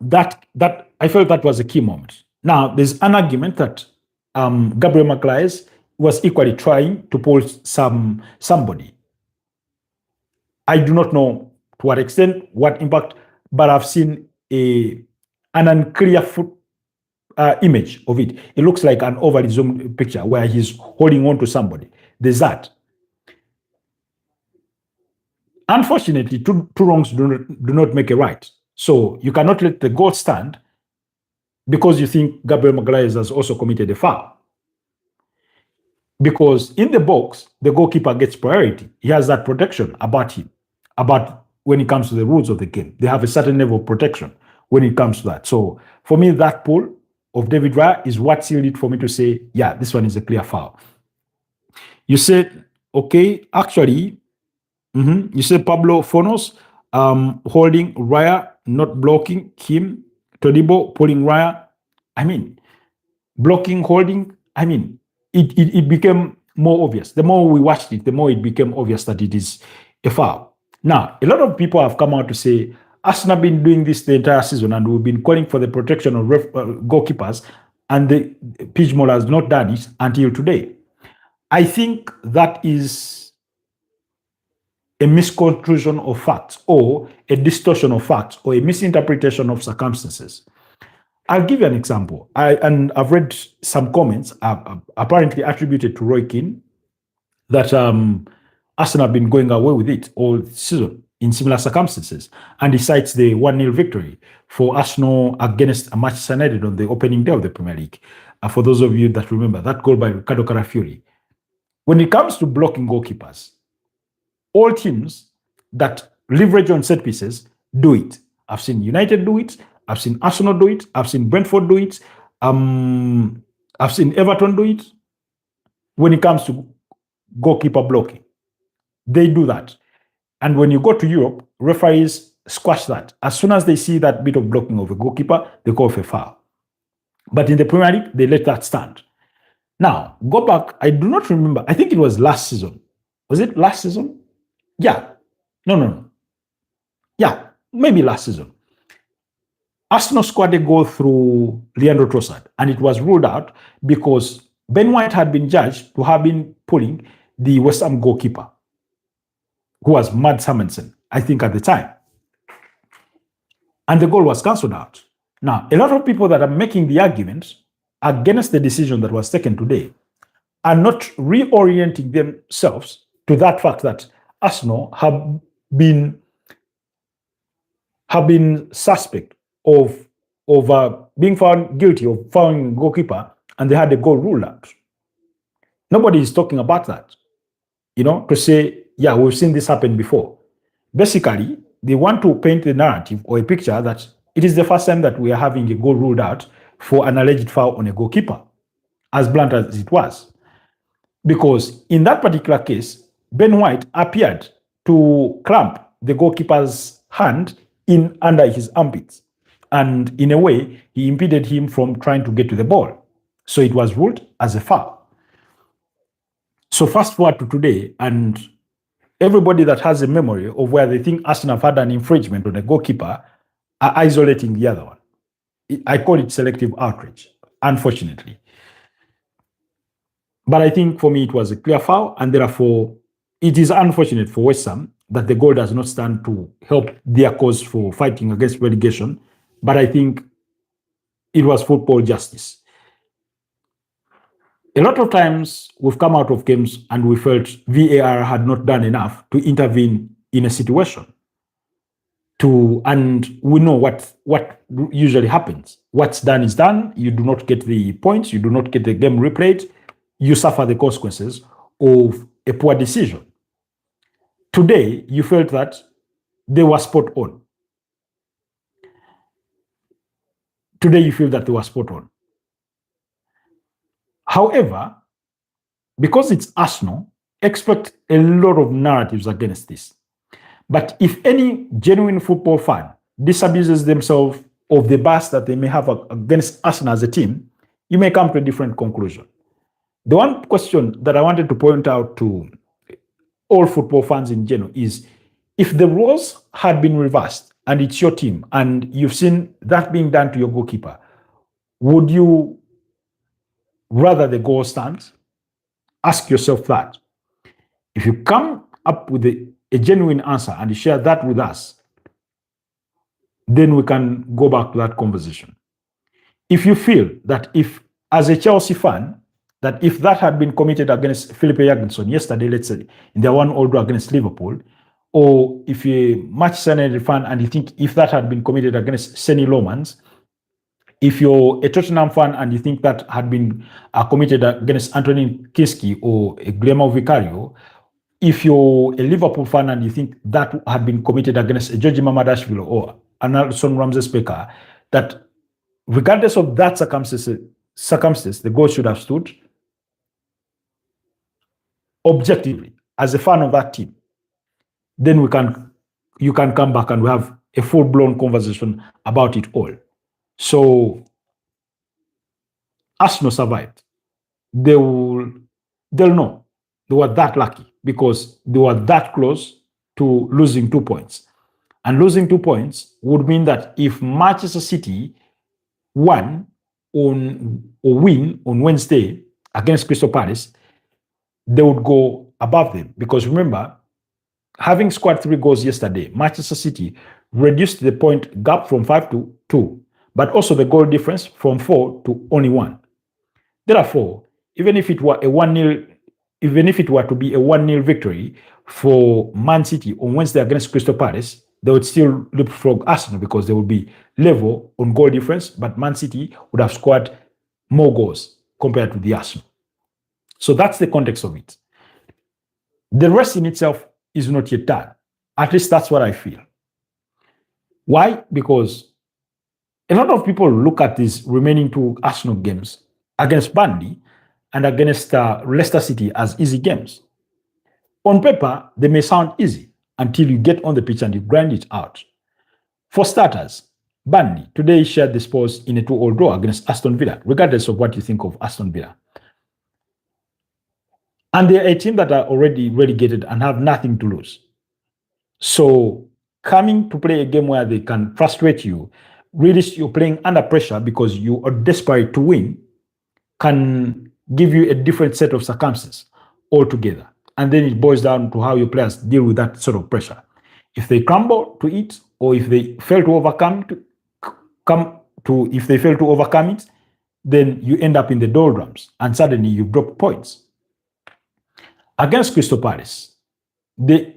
that I felt that was a key moment. Now, there's an argument that Gabriel Magalhaes was equally trying to pull somebody. I do not know to what extent, what impact, but I've seen an unclear image of it. It looks like an overly zoomed picture where he's holding on to somebody. There's that. Unfortunately, two wrongs do not make a right. So you cannot let the goal stand because you think Gabriel Magalhaes has also committed a foul. Because in the box, the goalkeeper gets priority. He has that protection about him, about when it comes to the rules of the game. They have a certain level of protection when it comes to that. So for me, that pull of David Raya is what sealed it for me to say, yeah, this one is a clear foul. You said, okay, actually, you said Pablo Fonos holding Raya, not blocking him. Todibo pulling Raya. I mean, blocking, holding. I mean, it became more obvious. The more we watched it, the more it became obvious that it is a foul. Now, a lot of people have come out to say Arsenal have been doing this the entire season, and we've been calling for the protection of goalkeepers, and the Pidgeotto has not done it until today. I think that is a misconstruction of facts, or a distortion of facts, or a misinterpretation of circumstances. I'll give you an example. I've read some comments apparently attributed to Roy Keane that Arsenal have been going away with it all season in similar circumstances. And he cites the 1-0 victory for Arsenal against Manchester United on the opening day of the Premier League. For those of you that remember, that goal by Ricardo Carafiori. When it comes to blocking goalkeepers, all teams that leverage on set pieces do it. I've seen United do it. I've seen Arsenal do it. I've seen Brentford do it. I've seen Everton do it. When it comes to goalkeeper blocking, they do that. And when you go to Europe, referees squash that. As soon as they see that bit of blocking of a goalkeeper, they call for a foul. But in the Premier League, they let that stand. Now, go back. I do not remember. I think it was last season. Was it last season? Yeah. No. Yeah, maybe last season. Arsenal scored a goal through Leandro Trossard, and it was ruled out because Ben White had been judged to have been pulling the West Ham goalkeeper, who was Mads Hermansen, I think at the time. And the goal was cancelled out. Now, a lot of people that are making the argument against the decision that was taken today are not reorienting themselves to that fact that Arsenal have been suspect of being found guilty of fouling a goalkeeper, and they had the goal ruled out. Nobody is talking about that, to say, yeah, we've seen this happen before. Basically, they want to paint the narrative or a picture that it is the first time that we are having a goal ruled out for an alleged foul on a goalkeeper, as blunt as it was. Because in that particular case, Ben White appeared to clamp the goalkeeper's hand in under his armpits. And in a way, he impeded him from trying to get to the ball. So it was ruled as a foul. So fast forward to today, and everybody that has a memory of where they think Arsenal have had an infringement on a goalkeeper are isolating the other one. I call it selective outrage, unfortunately. But I think for me, it was a clear foul, and therefore it is unfortunate for West Ham that the goal does not stand to help their cause for fighting against relegation. But I think it was football justice. A lot of times we've come out of games and we felt VAR had not done enough to intervene in a situation. And we know what usually happens. What's done is done. You do not get the points. You do not get the game replayed. You suffer the consequences of a poor decision. Today, you felt that they were spot on. Today, you feel that they were spot on. However, because it's Arsenal, expect a lot of narratives against this. But if any genuine football fan disabuses themselves of the bias that they may have against Arsenal as a team, you may come to a different conclusion. The one question that I wanted to point out to all football fans in general is, if the roles had been reversed and it's your team and you've seen that being done to your goalkeeper, would you rather the goal stands? Ask yourself that. If you come up with a genuine answer and you share that with us, then we can go back to that conversation. If you feel that if, as a Chelsea fan, that if that had been committed against Philippe Jurgensen yesterday, let's say, in their 1-0 draw against Liverpool, or if you're a Manchester United fan and you think if that had been committed against Seny Lomans, if you're a Tottenham fan and you think that had been committed against Anthony Kinski or Guillermo Vicario, if you're a Liverpool fan and you think that had been committed against Georgi Mamadashvili or Anderson Ramsey-Specker, that regardless of that circumstance, the goal should have stood objectively as a fan of that team, then you can come back and we have a full-blown conversation about it all. So Arsenal survived. They'll know they were that lucky because they were that close to losing 2 points. And losing 2 points would mean that if Manchester City won or win on Wednesday against Crystal Palace, they would go above them. Because remember, having scored 3 goals yesterday, Manchester City reduced the point gap from 5 to 2, but also the goal difference from 4 to only 1. Therefore, even if it were a 1-0, even if it were to be a 1-0 victory for Man City on Wednesday against Crystal Palace, they would still leapfrog Arsenal because they would be level on goal difference, but Man City would have scored more goals compared to the Arsenal. So that's the context of it. The rest in itself is not yet done. At least that's what I feel. Why? Because a lot of people look at these remaining 2 Arsenal games against Burnley and against Leicester City as easy games. On paper, they may sound easy until you get on the pitch and you grind it out. For starters, Burnley today shared the spoils in a 2-2 draw against Aston Villa, regardless of what you think of Aston Villa. And they're a team that are already relegated and have nothing to lose. So coming to play a game where they can frustrate you, really you're playing under pressure because you are desperate to win, can give you a different set of circumstances altogether. And then it boils down to how your players deal with that sort of pressure. If they crumble to it, or if they fail to overcome it, then you end up in the doldrums and suddenly you drop points. Against Crystal Palace, the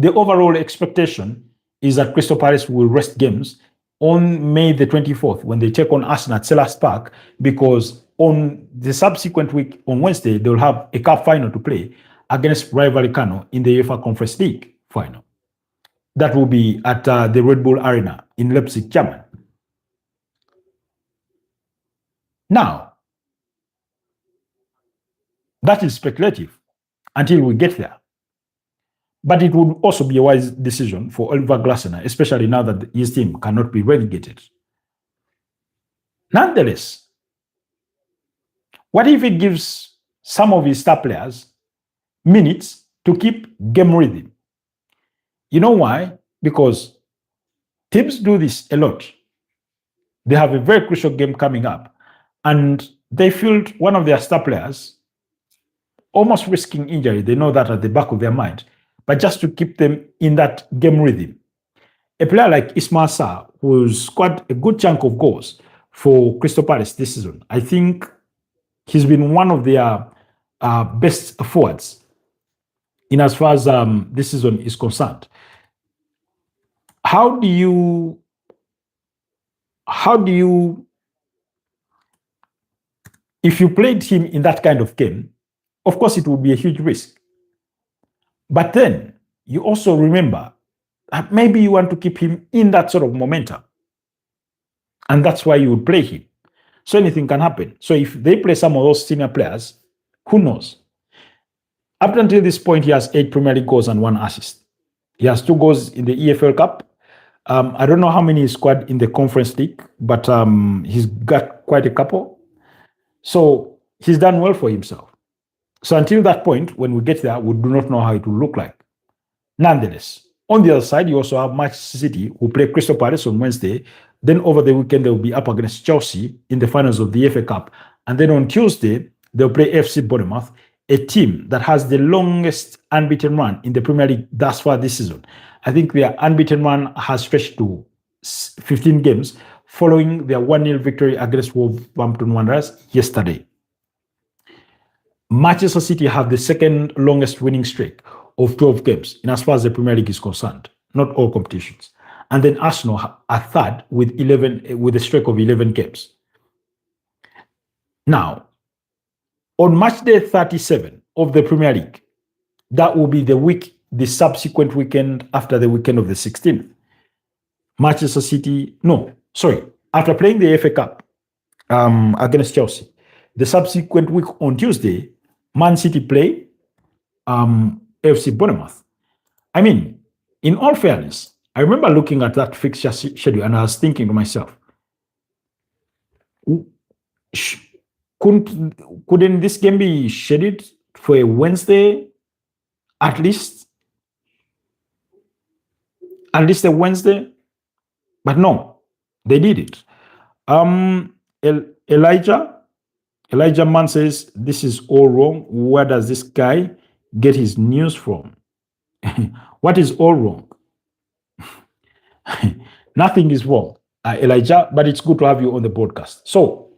overall expectation is that Crystal Palace will rest games on May the 24th when they take on Arsenal at Selhurst Park, because on the subsequent week, on Wednesday, they'll have a cup final to play against rival Kano in the UEFA Conference League final. That will be at the Red Bull Arena in Leipzig, Germany. Now, that is speculative until we get there. But it would also be a wise decision for Oliver Glasner, especially now that his team cannot be relegated. Nonetheless, what if it gives some of his star players minutes to keep game rhythm? You know why? Because teams do this a lot. They have a very crucial game coming up, and they field one of their star players almost risking injury. They know that at the back of their mind, but just to keep them in that game rhythm. A player like Ismail Sarr, who's scored a good chunk of goals for Crystal Palace this season, I think he's been one of their best forwards in as far as this season is concerned. How do you, if you played him in that kind of game, of course it would be a huge risk. But then you also remember that maybe you want to keep him in that sort of momentum. And that's why you would play him. So anything can happen. So if they play some of those senior players, who knows? Up until this point, he has 8 Premier League goals and 1 assist. He has 2 goals in the EFL Cup. I don't know how many he scored in the Conference League, but he's got quite a couple. So he's done well for himself. So until that point, when we get there, we do not know how it will look like. Nonetheless, on the other side, you also have Manchester City, who play Crystal Palace on Wednesday. Then over the weekend, they'll be up against Chelsea in the finals of the FA Cup. And then on Tuesday, they'll play FC Bournemouth, a team that has the longest unbeaten run in the Premier League thus far this season. I think their unbeaten run has stretched to 15 games following their 1-0 victory against Wolverhampton Wanderers yesterday. Manchester City have the second longest winning streak of 12 games in as far as the Premier League is concerned, not all competitions. And then Arsenal are third with a streak of 11 games. Now, on match day 37 of the Premier League, that will be the subsequent weekend after the weekend of the 16th. After playing the FA Cup against Chelsea, the subsequent week on Tuesday, Man City play FC Bournemouth. I mean, in all fairness, I remember looking at that fixture schedule and I was thinking to myself, couldn't this game be scheduled for a Wednesday at least? at least a Wednesday, but no, they did it. Elijah Mann says this is all wrong. Where does this guy get his news from? What is all wrong? Nothing is wrong, Elijah, but it's good to have you on the podcast. So,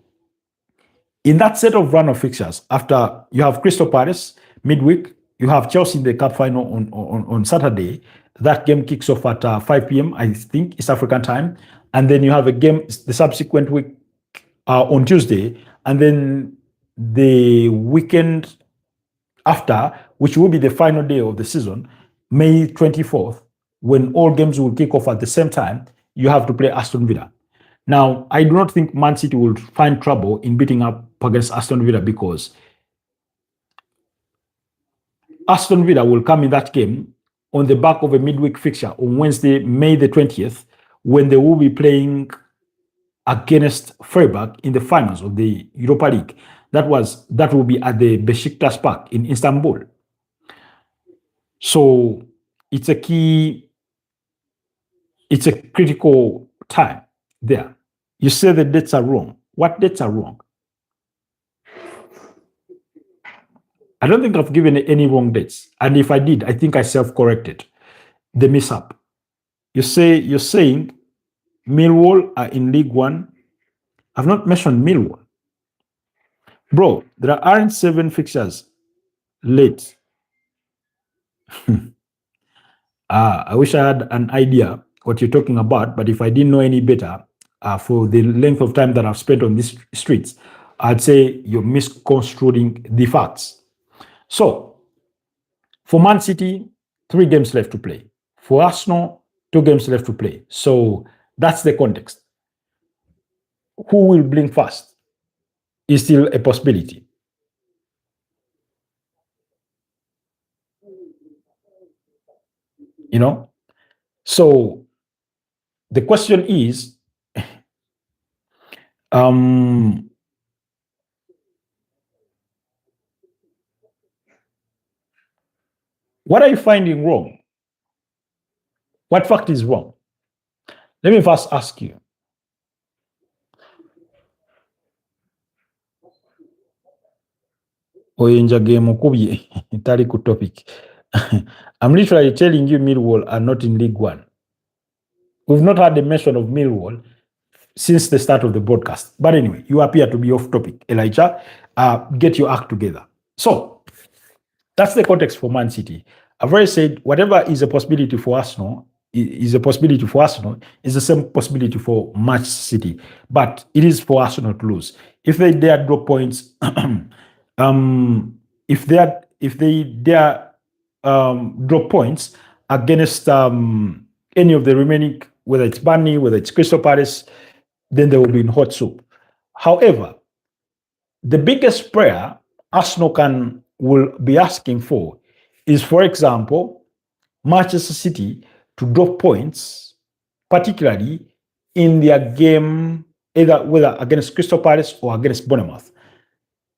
in that set of run of fixtures, after you have Crystal Palace midweek, you have Chelsea in the cup final on Saturday. That game kicks off at 5 p.m., I think, East African time. And then you have a game the subsequent week on Tuesday. And then the weekend after, which will be the final day of the season, May 24th, when all games will kick off at the same time, you have to play Aston Villa. Now, I do not think Man City will find trouble in beating up against Aston Villa because Aston Villa will come in that game on the back of a midweek fixture on Wednesday, May the 20th, when they will be playing against Freiburg in the finals of the Europa League. That will be at the Besiktas Park in Istanbul. So it's a critical time there. You say the dates are wrong. What dates are wrong? I don't think I've given any wrong dates. And if I did, I think I self-corrected the mishap. You're saying Millwall are in League One. I've not mentioned Millwall. Bro, there aren't 7 fixtures late. I wish I had an idea what you're talking about, but if I didn't know any better, for the length of time that I've spent on these streets, I'd say you're misconstruing the facts. So, for Man City, 3 games left to play. For Arsenal, 2 games left to play. So, that's the context. Who will blink first is still a possibility. You know? So, the question is, what are you finding wrong? What fact is wrong? Let me first ask you. Oyenja game okubi itali ku topic. I'm literally telling you Millwall are not in League One. We've not had a mention of Millwall since the start of the broadcast. But anyway, you appear to be off topic. Elijah, get your act together. So, that's the context for Man City. I've already said whatever is a possibility for Arsenal is a possibility for Arsenal is the same possibility for Manchester City. But it is for Arsenal to lose. If they dare drop points, if they dare drop points against any of the remaining, whether it's Burnley, whether it's Crystal Palace, then they will be in hot soup. However, the biggest prayer Arsenal will be asking for is, for example, Manchester City to drop points, particularly in their game, whether against Crystal Palace or against Bournemouth.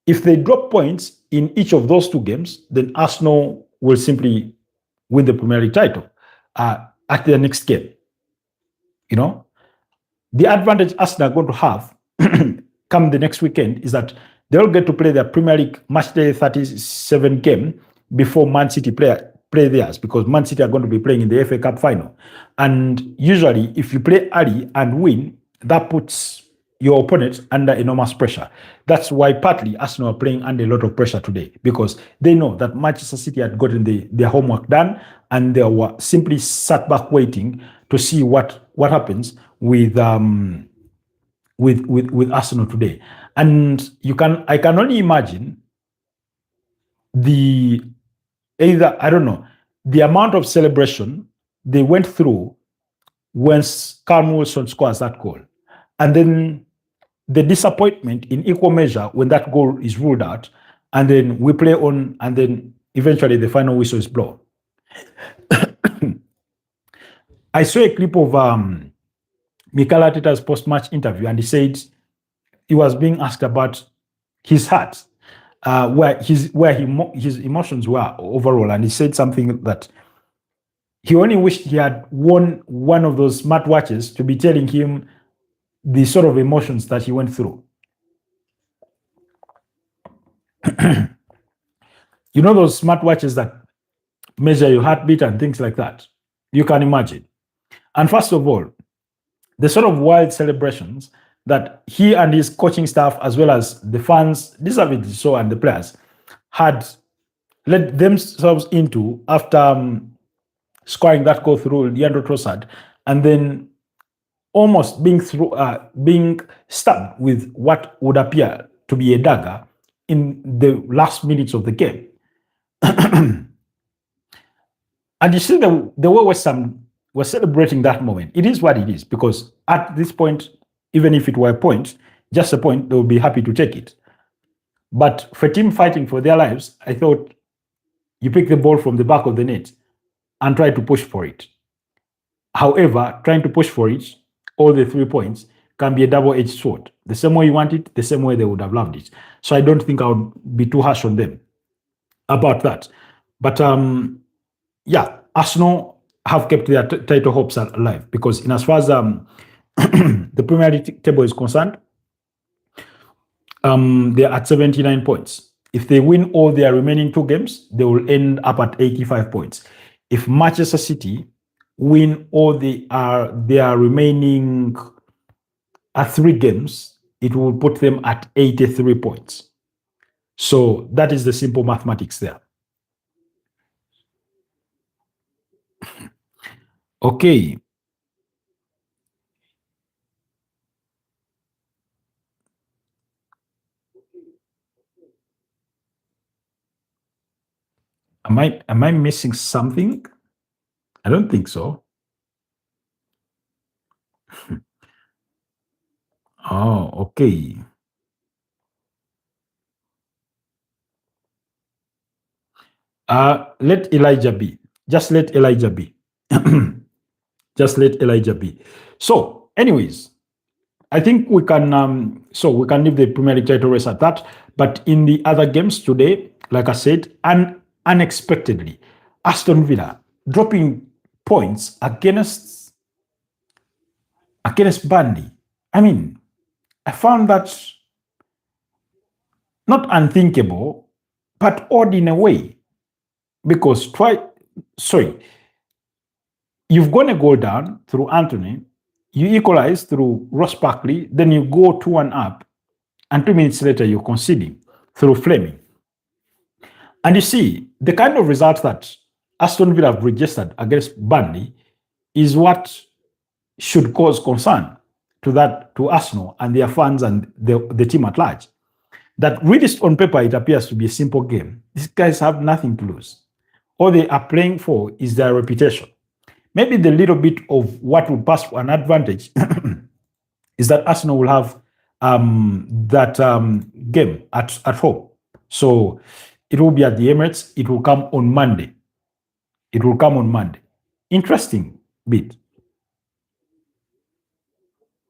If they drop points in each of those 2 games, then Arsenal will simply win the Premier League title at their next game. You know, the advantage Arsenal are going to have come the next weekend is that they'll get to play their Premier League matchday 37 game before Man City play theirs, because Man City are going to be playing in the FA Cup final. And usually, if you play early and win, that puts your opponent under enormous pressure. That's why partly Arsenal are playing under a lot of pressure today, because they know that Manchester City had gotten their homework done and they were simply sat back waiting to see what happens with Arsenal today. And I can only imagine the amount of celebration they went through when Callum Wilson scores that goal. And then the disappointment in equal measure when that goal is ruled out, and then we play on, and then eventually the final whistle is blown. I saw a clip of Mikel Arteta's post-match interview, and he said he was being asked about his heart, where his emotions were overall, and he said something that He only wished he had won one of those smartwatches to be telling him the sort of emotions that he went through. You know those smartwatches that measure your heartbeat and things like that? You can imagine. And first of all, the sort of wild celebrations that he and his coaching staff, as well as the fans, deservedly so, and the players, had led themselves into after scoring that goal through Leandro Trossard, and then almost being stabbed with what would appear to be a dagger in the last minutes of the game. And you see the way West Ham were celebrating that moment. It is what it is, because at this point, even if it were a point, just a point, they would be happy to take it. But for a team fighting for their lives, I thought you pick the ball from the back of the net and try to push for it. However, trying to push for it, all the 3 points, can be a double-edged sword. The same way you want it, the same way they would have loved it. So I don't think I would be too harsh on them about that. But yeah, Arsenal have kept their title hopes alive, because in as far as the Premier League table is concerned, they're at 79 points. If they win all their remaining 2 games, they will end up at 85 points. If Manchester City win all their remaining 3 games, it will put them at 83 points. So that is the simple mathematics there. Okay. Am I missing something? I don't think so. Oh, okay. Let Elijah be. Just let Elijah be. Just let Elijah be. So, anyways, I think we can we can leave the Premier League title race at that. But in the other games today, like I said, unexpectedly, Aston Villa dropping points against Burnley. I mean, I found that not unthinkable, but odd in a way, because you've gone a goal down through Anthony, you equalize through Ross Barkley, then you go 2-1 up, and 2 minutes later you're conceding through Fleming. And you see, the kind of results that Aston Villa have registered against Burnley is what should cause concern to Arsenal and their fans and the team at large. That really, on paper, it appears to be a simple game. These guys have nothing to lose. All they are playing for is their reputation. Maybe the little bit of what will pass for an advantage is that Arsenal will have that game at home. So it will be at the Emirates. It will come on Monday. Interesting bit.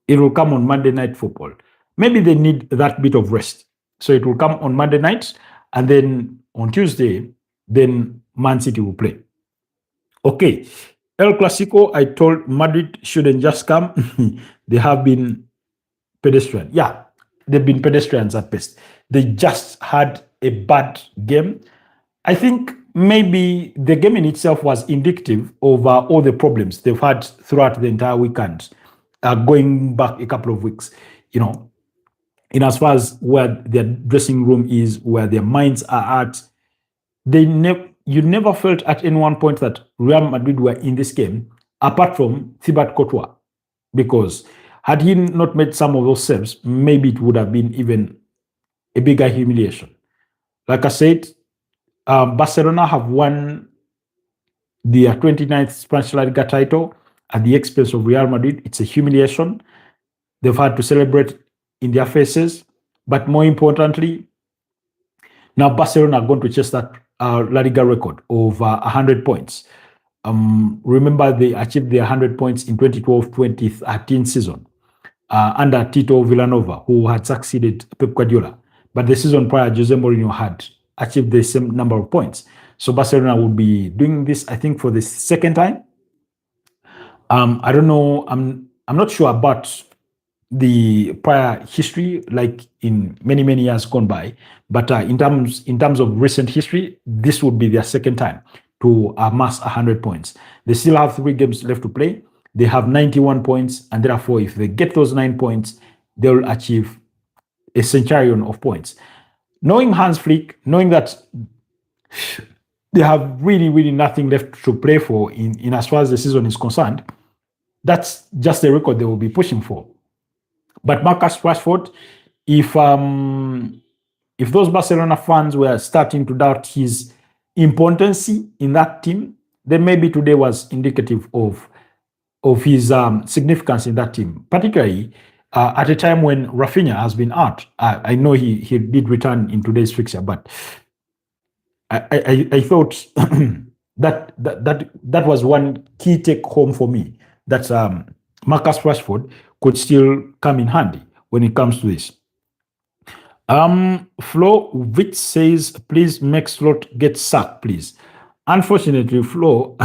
It will come on Monday Night Football. Maybe they need that bit of rest. So it will come on Monday night, and then on Tuesday, then Man City will play. Okay. ElClasico, I told Madrid shouldn't just come. They have been pedestrian. Yeah, they've been pedestrians at best. They just had a bad game. I think maybe the game in itself was indicative of all the problems they've had throughout the entire weekend, going back a couple of weeks, in as far as where their dressing room is, where their minds are at. You never felt at any one point that Real Madrid were in this game, apart from Thibaut Courtois, because had he not made some of those saves, maybe it would have been even a bigger humiliation. Like I said, Barcelona have won their 29th Spanish La Liga title at the expense of Real Madrid. It's a humiliation. They've had to celebrate in their faces, but more importantly, now Barcelona are going to chase that La Liga record of 100 points. Remember, they achieved their 100 points in 2012-2013 season under Tito Villanova, who had succeeded Pep Guardiola. But the season prior, Jose Mourinho had achieved the same number of points. So Barcelona will be doing this, I think, for the second time. I don't know. I'm not sure about the prior history, like in many years gone by. But in terms of recent history, this would be their second time to amass 100 points. They still have 3 games left to play. They have 91 points, and therefore, if they get those 9 points, they will achieve a centurion of points. Knowing Hans Flick, knowing that they have really nothing left to play for in as far as the season is concerned, that's just the record they will be pushing for. But Marcus Rashford, if those Barcelona fans were starting to doubt his importance in that team, then maybe today was indicative of his significance in that team, particularly at a time when Rafinha has been out. I know he did return in today's fixture, but I thought that was one key take home for me, that Marcus Rashford could still come in handy when it comes to this. Flo, which says, please make Slot get sacked, please. Unfortunately, Flo,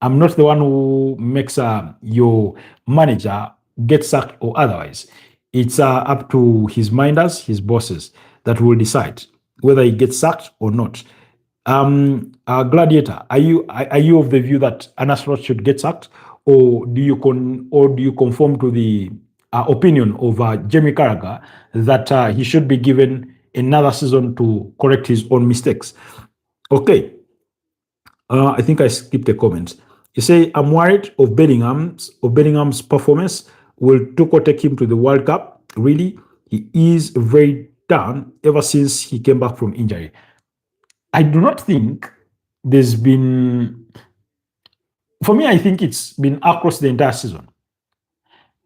I'm not the one who makes your manager get sacked or otherwise. It's up to his minders, his bosses, that will decide whether he gets sacked or not. Gladiator, are you of the view that Arne Slot should get sacked, or do you conform to the opinion of Jamie Carragher that he should be given another season to correct his own mistakes? Okay, I think I skipped a comment. You say, I'm worried of Bellingham's performance. Will Tuchel take him to the World Cup? Really? He is very down ever since he came back from injury. I do not think there's been, for me, I think it's been across the entire season.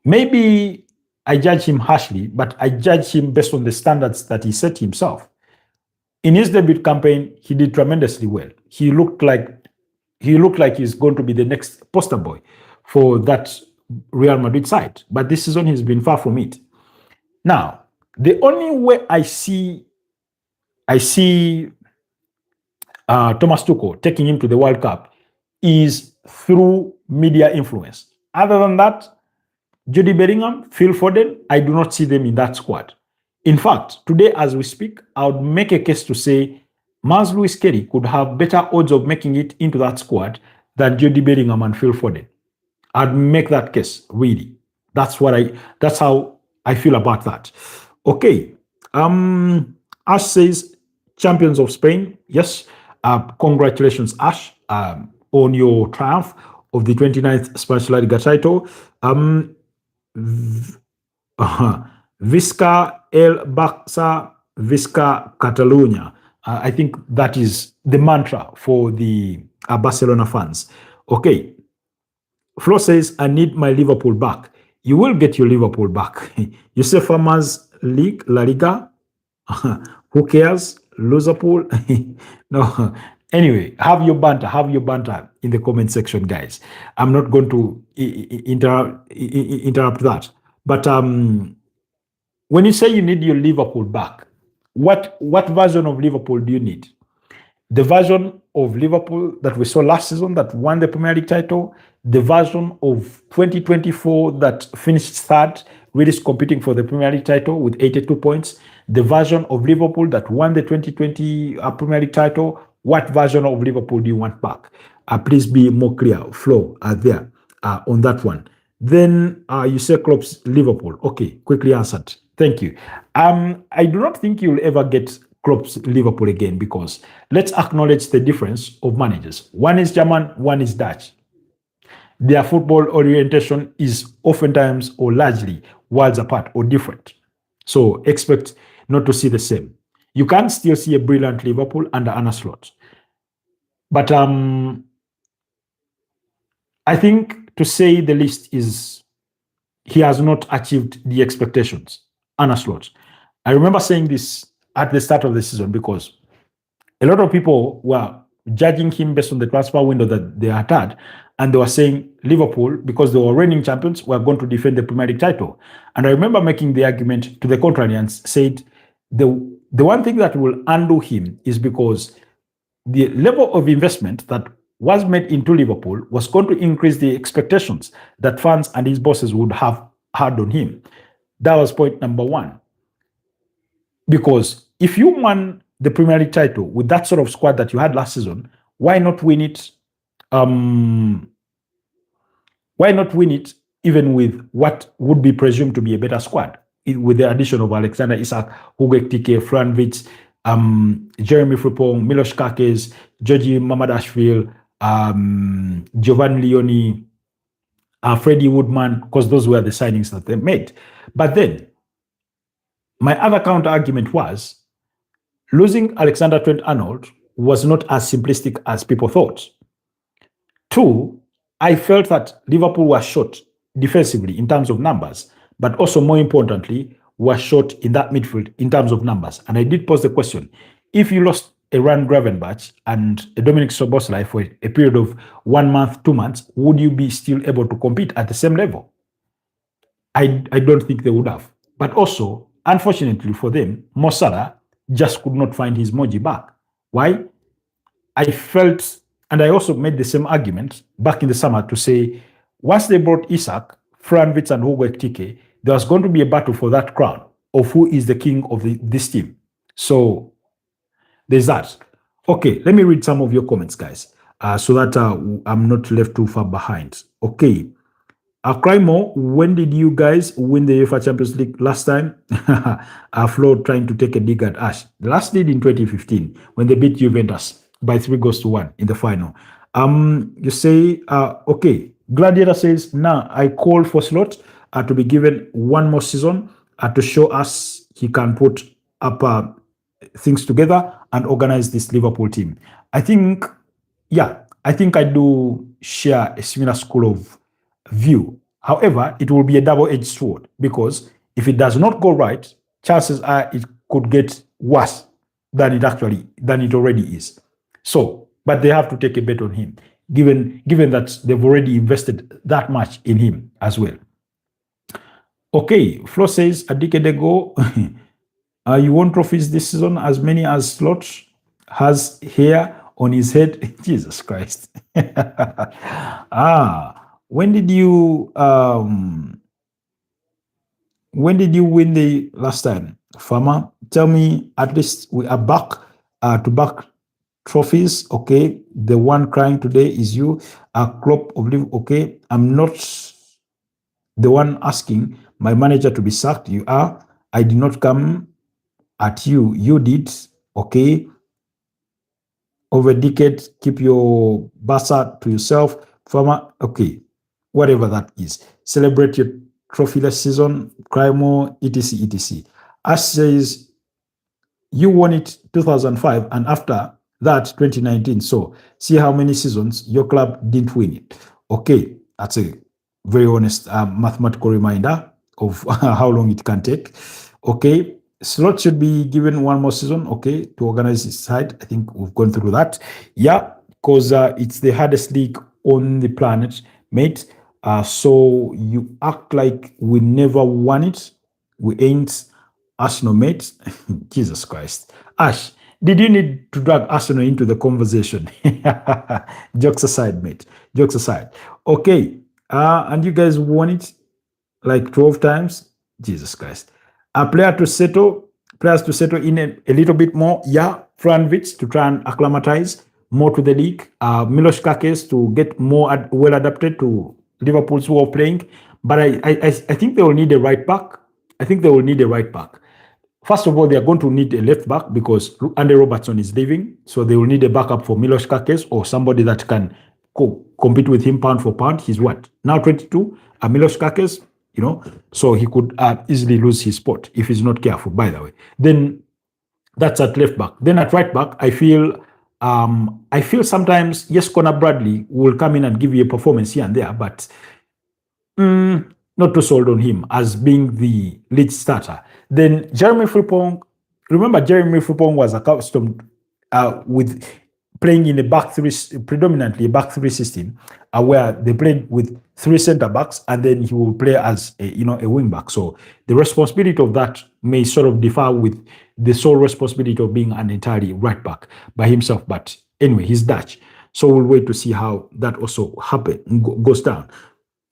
Maybe I judge him harshly, but I judge him based on the standards that he set himself. In his debut campaign, he did tremendously well. He looked like he's going to be the next poster boy for that Real Madrid side. But this season, he's been far from it. Now, the only way I see Thomas Tuchel taking him to the World Cup is through media influence. Other than that, Jude Bellingham, Phil Foden, I do not see them in that squad. In fact, today as we speak, I would make a case to say Mars Lewis Kelly could have better odds of making it into that squad than Jude Bellingham and Phil Foden. I'd make that case, really. That's how I feel about that. Okay. Ash says, champions of Spain. Yes. Congratulations, Ash, on your triumph of the 29th Spanish La Liga title. Visca el Barça, Visca Catalunya. I think that is the mantra for the Barcelona fans. Okay. Flo says, I need my Liverpool back. You will get your Liverpool back. You say Farmers League, La Liga. Who cares? Liverpool. No. Anyway, have your banter in the comment section, guys. I'm not going to interrupt that. But when you say you need your Liverpool back, what version of Liverpool do you need? The version of Liverpool that we saw last season that won the Premier League title, the version of 2024 that finished third, really competing for the Premier League title with 82 points, the version of Liverpool that won the 2020 Premier League title. What version of Liverpool do you want back? Please be more clear, Flo, there on that one. Then you say Klopp's Liverpool. Okay, quickly answered. Thank you. I do not think you'll ever get Klopp's Liverpool again, because let's acknowledge the difference of managers. One is German, one is Dutch. Their football orientation is oftentimes or largely worlds apart or different. So expect not to see the same. You can still see a brilliant Liverpool under Arne Slot. But I think, to say the least, is he has not achieved the expectations, Arne Slot. I remember saying this at the start of the season because a lot of people were judging him based on the transfer window that they had, and they were saying Liverpool, because they were reigning champions, were going to defend the Premier League title. And I remember making the argument to the contrarians, said the one thing that will undo him is because the level of investment that was made into Liverpool was going to increase the expectations that fans and his bosses would have had on him. That was point number one. Because if you won the Premier League title with that sort of squad that you had last season, why not win it? Why not win it even with what would be presumed to be a better squad, with the addition of Alexander Isak, Hugo Ekitike, Fran Wirtz, Jeremy Frimpong, Milos Kakes, Georgi Mamadashvili, Giovanni Leoni, Freddie Woodman, because those were the signings that they made. But then, my other counter argument was losing Alexander Trent-Arnold was not as simplistic as people thought. Two, I felt that Liverpool was short defensively in terms of numbers, but also more importantly, was short in that midfield in terms of numbers. And I did pose the question, if you lost a Ryan Gravenberch and a Dominic Szoboszlai for a period of 1 month, 2 months, would you be still able to compete at the same level? I don't think they would have. But also, unfortunately for them, Mo Salah just could not find his mojo back. Why? I felt, and I also made the same argument back in the summer to say, once they brought Isak, Fran Wirtz, and Hugo Ekitike, there was going to be a battle for that crown of who is the king of this team. So there's that. Okay, let me read some of your comments, guys, so that I'm not left too far behind. Okay. Crymo, when did you guys win the UEFA Champions League last time? Flo trying to take a dig at Ash. The last did in 2015 when they beat Juventus by 3-1 in the final. You say, okay, Gladiator says, nah, I call for Slot to be given 1 more season to show us he can put up things together and organize this Liverpool team. I think I do share a similar school of view. However, it will be a double-edged sword, because if it does not go right, chances are it could get worse than it already is. So, but they have to take a bet on him, given that they've already invested that much in him as well. Okay, Flo says, a decade ago, you won trophies this season, as many as Slot has hair on his head. Jesus Christ. When did you win the last time, Farmer? Tell me, at least we are back to back trophies. Okay, the one crying today is you, a Klopp of Liverpool. Okay, I'm not the one asking my manager to be sacked. You are. I did not come at you. You did. Okay. Over a decade, keep your basa to yourself, Farmer. Okay. Whatever that is. Celebrate your trophyless season, cry more, etc., etc. Ash says, you won it 2005, and after that, 2019. So, see how many seasons your club didn't win it. Okay, that's a very honest mathematical reminder of how long it can take. Okay, Slot should be given 1 more season, okay, to organize his side. I think we've gone through that. Yeah, because it's the hardest league on the planet, mate. So you act like we never won it. We ain't Arsenal, mate. Jesus Christ. Ash, did you need to drag Arsenal into the conversation? Jokes aside, mate. Jokes aside. Okay. And you guys won it like 12 times. Jesus Christ. Players to settle in a little bit more. Yeah, Fran Wirtz to try and acclimatize more to the league. Milos Kakes to get more well adapted to Liverpool's way of playing. But I think they will need a right back. First of all, they are going to need a left back because Andy Robertson is leaving. So they will need a backup for Milos Kakes or somebody that can compete with him pound for pound. He's what? Now 22. Milos Kakes, so he could easily lose his spot if he's not careful, by the way. Then that's at left back. Then at right back, I feel sometimes, yes, Conor Bradley will come in and give you a performance here and there, but not too sold on him as being the lead starter. Then Jeremy Frimpong, remember Jeremy Frimpong was accustomed with playing in predominantly a back three system, where they played with 3 center backs, and then he will play as a wing back. So the responsibility of that may sort of differ with the sole responsibility of being an entirely right back by himself. But Anyway, he's Dutch. So we'll wait to see how that also goes down.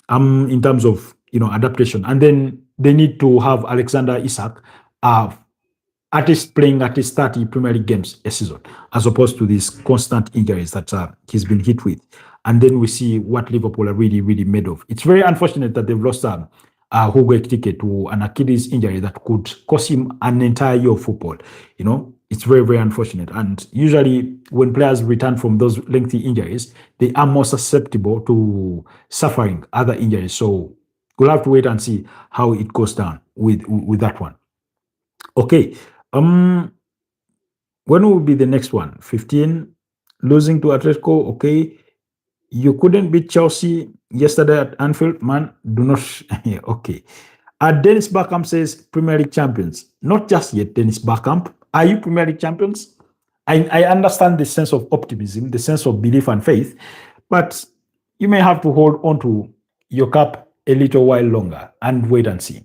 In terms of adaptation. And then they need to have Alexander Isak at least playing at least 30 Premier League games a season, as opposed to these constant injuries that he's been hit with. And then we see what Liverpool are really, really made of. It's very unfortunate that they've lost Hugo Ekitike to an Achilles injury that could cost him an entire year of football. It's very, very unfortunate. And usually when players return from those lengthy injuries, they are more susceptible to suffering other injuries. So we'll have to wait and see how it goes down with that one. Okay. When will be the next one? 15, losing to Atletico. Okay. You couldn't beat Chelsea yesterday at Anfield, man. Do not. Okay. Dennis Bergkamp says Premier League champions. Not just yet, Dennis Bergkamp. Are you Premier League champions? I understand the sense of optimism, the sense of belief and faith, but you may have to hold on to your cup a little while longer and wait and see.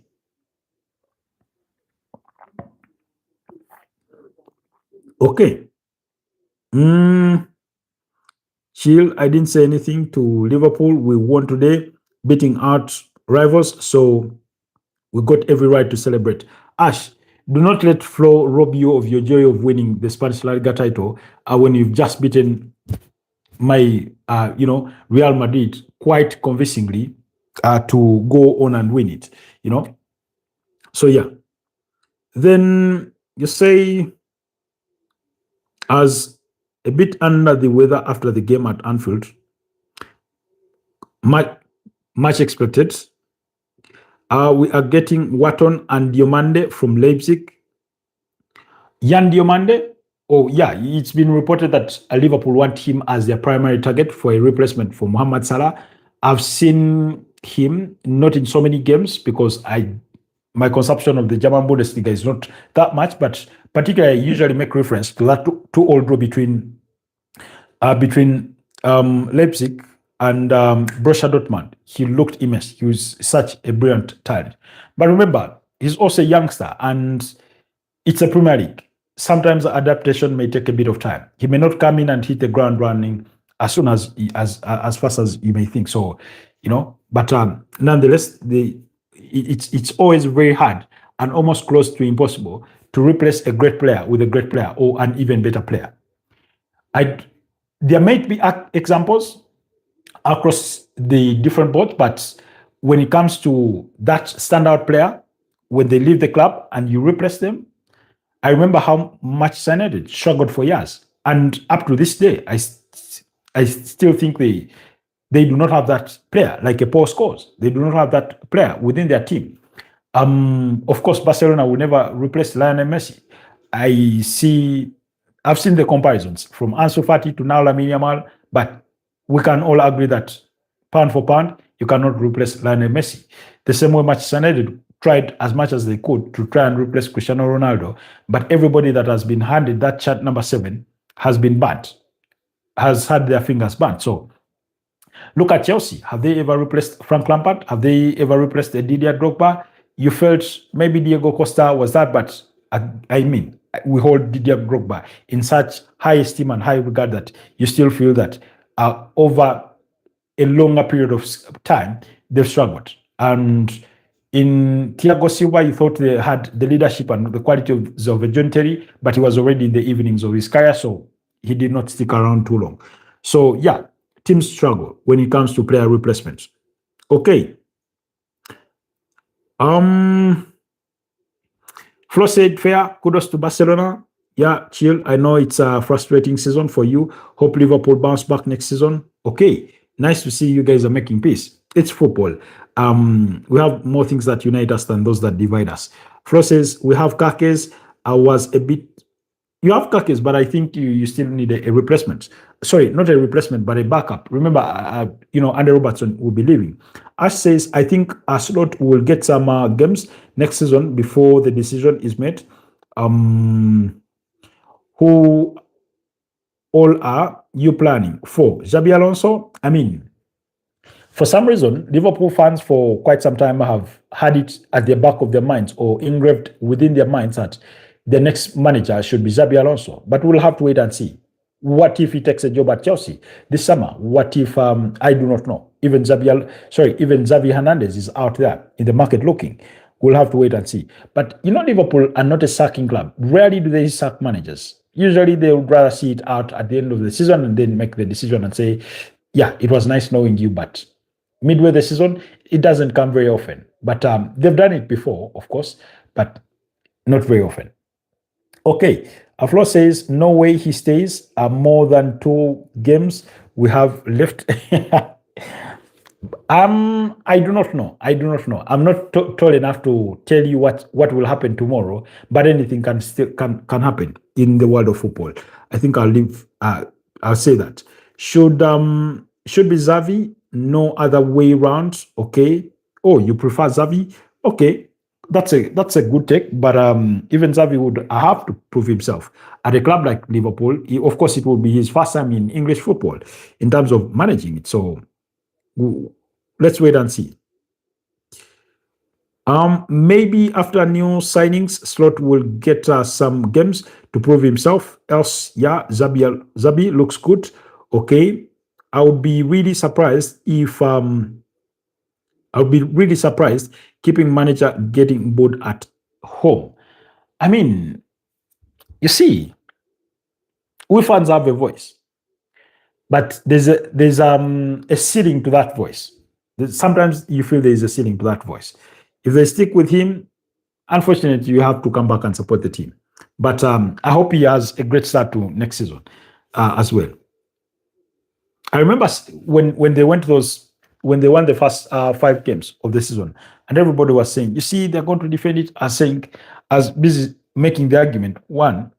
Okay. Chill, I didn't say anything to Liverpool. We won today, beating out rivals, so we got every right to celebrate. Ash, do not let Flo rob you of your joy of winning the Spanish La Liga title when you've just beaten my, Real Madrid quite convincingly to go on and win it, So, yeah. Then you say, as a bit under the weather after the game at Anfield, much expected. We are getting Watton and Diomande from Leipzig. Jan Diomande? Oh, yeah, it's been reported that Liverpool want him as their primary target for a replacement for Mohamed Salah. I've seen him not in so many games because my consumption of the German Bundesliga is not that much, but particularly I usually make reference to that two-all draw between Leipzig and Borussia Dortmund. He looked immense. He was such a brilliant talent. But remember, he's also a youngster, and it's a Premier League. Sometimes adaptation may take a bit of time. He may not come in and hit the ground running as soon as fast as you may think. So, but nonetheless, it's always very hard and almost close to impossible to replace a great player with a great player or an even better player. There might be examples across the different boards, but when it comes to that standout player, when they leave the club and you replace them, I remember how much United struggled for years. And up to this day, I still think they do not have that player, like a Paul Scholes. They do not have that player within their team. Of course, Barcelona will never replace Lionel Messi. I've seen the comparisons from Ansu Fati to now Lamine Yamal, but we can all agree that pound for pound, you cannot replace Lionel Messi. The same way Manchester United tried as much as they could to try and replace Cristiano Ronaldo, but everybody that has been handed that shirt number 7 has been burnt, has had their fingers burnt. So look at Chelsea. Have they ever replaced Frank Lampard? Have they ever replaced Didier Drogba? You felt maybe Diego Costa was that, but I mean, we hold Didier Drogba in such high esteem and high regard that you still feel that over a longer period of time, they've struggled. And in Thiago Silva, you thought they had the leadership and the quality of a John Terry, but he was already in the evenings of his career, so he did not stick around too long. So, yeah, teams struggle when it comes to player replacements. Okay. Flo said, fair, kudos to Barcelona. Yeah, chill. I know it's a frustrating season for you. Hope Liverpool bounce back next season. Okay, nice to see you guys are making peace. It's football. We have more things that unite us than those that divide us. Flo says, we have Kakes. You have Kakes, but I think you still need a replacement. Sorry, not a replacement, but a backup. Remember, Andy Robertson will be leaving. Ash says, I think Slot will get some games next season before the decision is made. Who all are you planning for? Xabi Alonso? I mean, for some reason, Liverpool fans for quite some time have had it at the back of their minds or engraved within their minds that the next manager should be Xabi Alonso. But we'll have to wait and see. What if he takes a job at Chelsea this summer? What if I do not know? Even Xavi Hernandez is out there in the market looking. We'll have to wait and see. But Liverpool are not a sacking club. Rarely do they sack managers. Usually they would rather see it out at the end of the season and then make the decision and say, yeah, it was nice knowing you, but midway the season, it doesn't come very often. But they've done it before, of course, but not very often. Okay, Aflo says no way he stays. More than 2 games we have left. I do not know. I do not know. I'm not tall enough to tell you what will happen tomorrow, but anything can happen in the world of football. I think I'll leave. I'll say that should be Xavi. No other way around. Okay. Oh, you prefer Xavi? Okay, that's a good take. But even Xavi would have to prove himself at a club like Liverpool. Of course, it will be his first time in English football in terms of managing it. So let's wait and see. Maybe after new signings, Slot will get some games to prove himself. Else, yeah, Zabi looks good. Okay, I would be really surprised if keeping manager getting bored at home. I mean, you see, we fans have a voice, but there's a ceiling to that voice. Sometimes you feel there is a ceiling to that voice. If they stick with him, unfortunately, you have to come back and support the team. But I hope he has a great start to next season as well. I remember when they won the first 5 games of the season, and everybody was saying, "You see, they're going to defend it." As busy making the argument, one,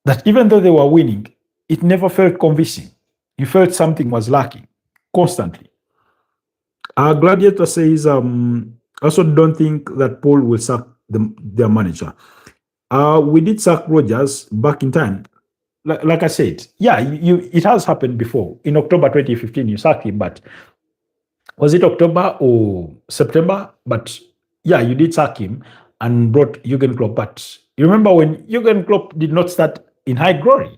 that even though they were winning, it never felt convincing. You felt something was lacking constantly. Gladiator says, also don't think that Paul will sack their manager. We did sack Rogers back in time. Like I said, yeah, it has happened before. In October 2015, you sacked him, but was it October or September? But yeah, you did sack him and brought Jurgen Klopp. But you remember when Jurgen Klopp did not start in high glory,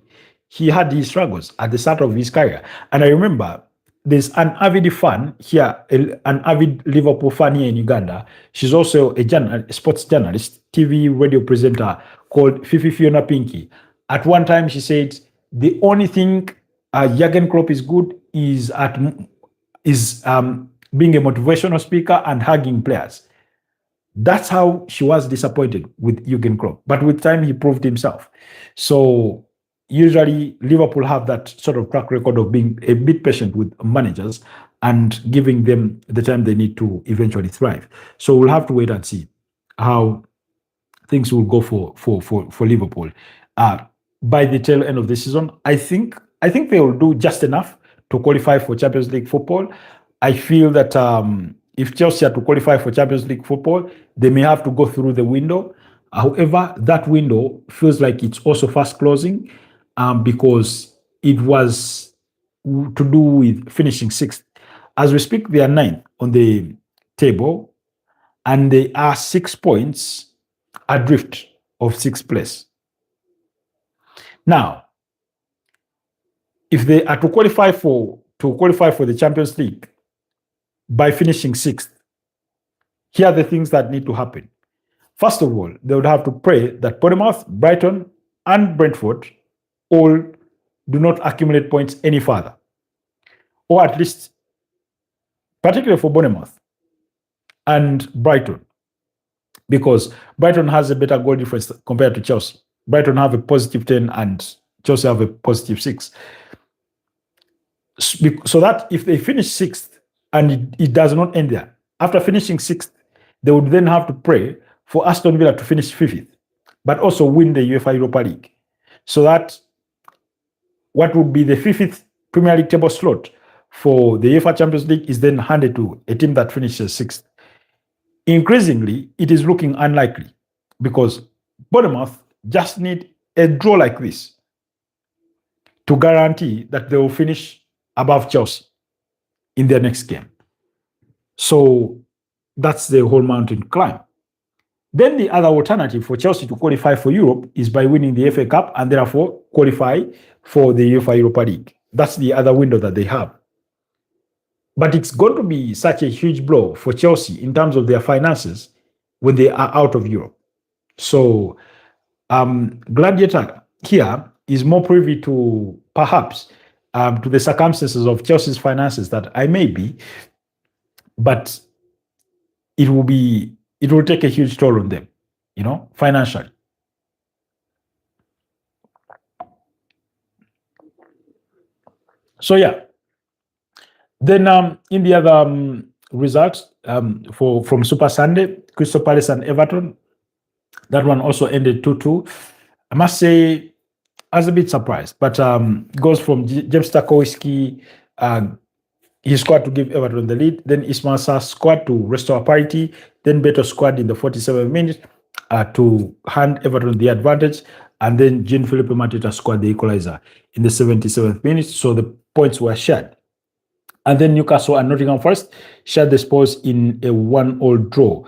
he had his struggles at the start of his career. And I remember there's an avid fan here, an avid Liverpool fan here in Uganda. She's also a sports journalist, TV radio presenter called Fifi Fiona Pinky. At one time, she said the only thing Jurgen Klopp is good is being a motivational speaker and hugging players. That's how she was disappointed with Jurgen Klopp. But with time, he proved himself. So usually Liverpool have that sort of track record of being a bit patient with managers and giving them the time they need to eventually thrive. So we'll have to wait and see how things will go for Liverpool. By the tail end of the season, I think they will do just enough to qualify for Champions League football. I feel that if Chelsea are to qualify for Champions League football, they may have to go through the window. However, that window feels like it's also fast closing because it was to do with finishing 6th. As we speak, they are 9th on the table, and they are 6 points adrift of 6th place. Now, if they are to qualify for the Champions League by finishing 6th, here are the things that need to happen. First of all, they would have to pray that Bournemouth, Brighton, and Brentford all do not accumulate points any further. Or at least, particularly for Bournemouth and Brighton, because Brighton has a better goal difference compared to Chelsea. Brighton have a positive 10 and Chelsea have a positive 6. So that if they finish 6th and it does not end there, after finishing 6th, they would then have to pray for Aston Villa to finish 5th, but also win the UEFA Europa League. So that what would be the 5th Premier League table slot for the UEFA Champions League is then handed to a team that finishes 6th. Increasingly, it is looking unlikely because Bournemouth just need a draw like this to guarantee that they will finish above Chelsea in their next game. So that's the whole mountain climb. Then the other alternative for Chelsea to qualify for Europe is by winning the FA Cup and therefore qualify for the UEFA Europa League. That's the other window that they have. But it's going to be such a huge blow for Chelsea in terms of their finances when they are out of Europe. So Gladiator here is more privy to perhaps to the circumstances of Chelsea's finances that I may be, but it will take a huge toll on them, financially. So yeah. Then in the other results from Super Sunday, Crystal Palace and Everton, that one also ended 2-2. I must say, I was a bit surprised, but goes from James Tarkowski, he scored to give Everton the lead. Then Ismail Sarr scored to restore parity. Then Beto scored in the 47th minute to hand Everton the advantage. And then Jean-Philippe Mateta scored the equalizer in the 77th minute. So the points were shared. And then Newcastle and Nottingham Forest shared the spoils in a 1-1 draw.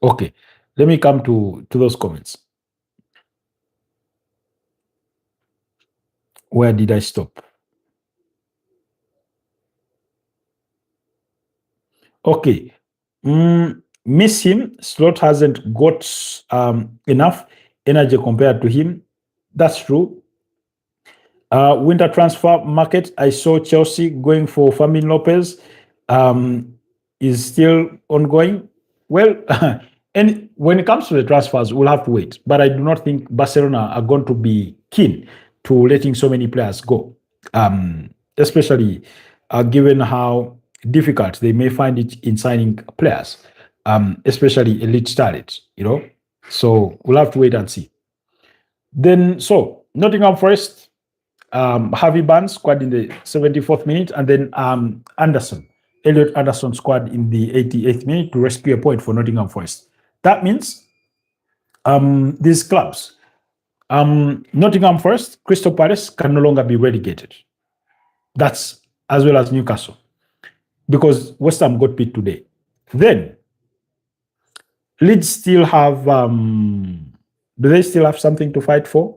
Okay, let me come to those comments. Where did I stop? Okay. Miss him. Slot hasn't got enough energy compared to him. That's true. Winter transfer market, I saw Chelsea going for Fermin Lopez. Is still ongoing. Well, and when it comes to the transfers, we'll have to wait. But I do not think Barcelona are going to be keen to letting so many players go, especially given how difficult they may find it in signing players, especially elite talent, So we'll have to wait and see. Then, so Nottingham Forest, Harvey Barnes scored in the 74th minute, and then Elliot Anderson scored in the 88th minute to rescue a point for Nottingham Forest. That means these clubs, Nottingham Forest, Crystal Palace can no longer be relegated. That's as well as Newcastle, because West Ham got beat today. Then Leeds still have, do they still have something to fight for?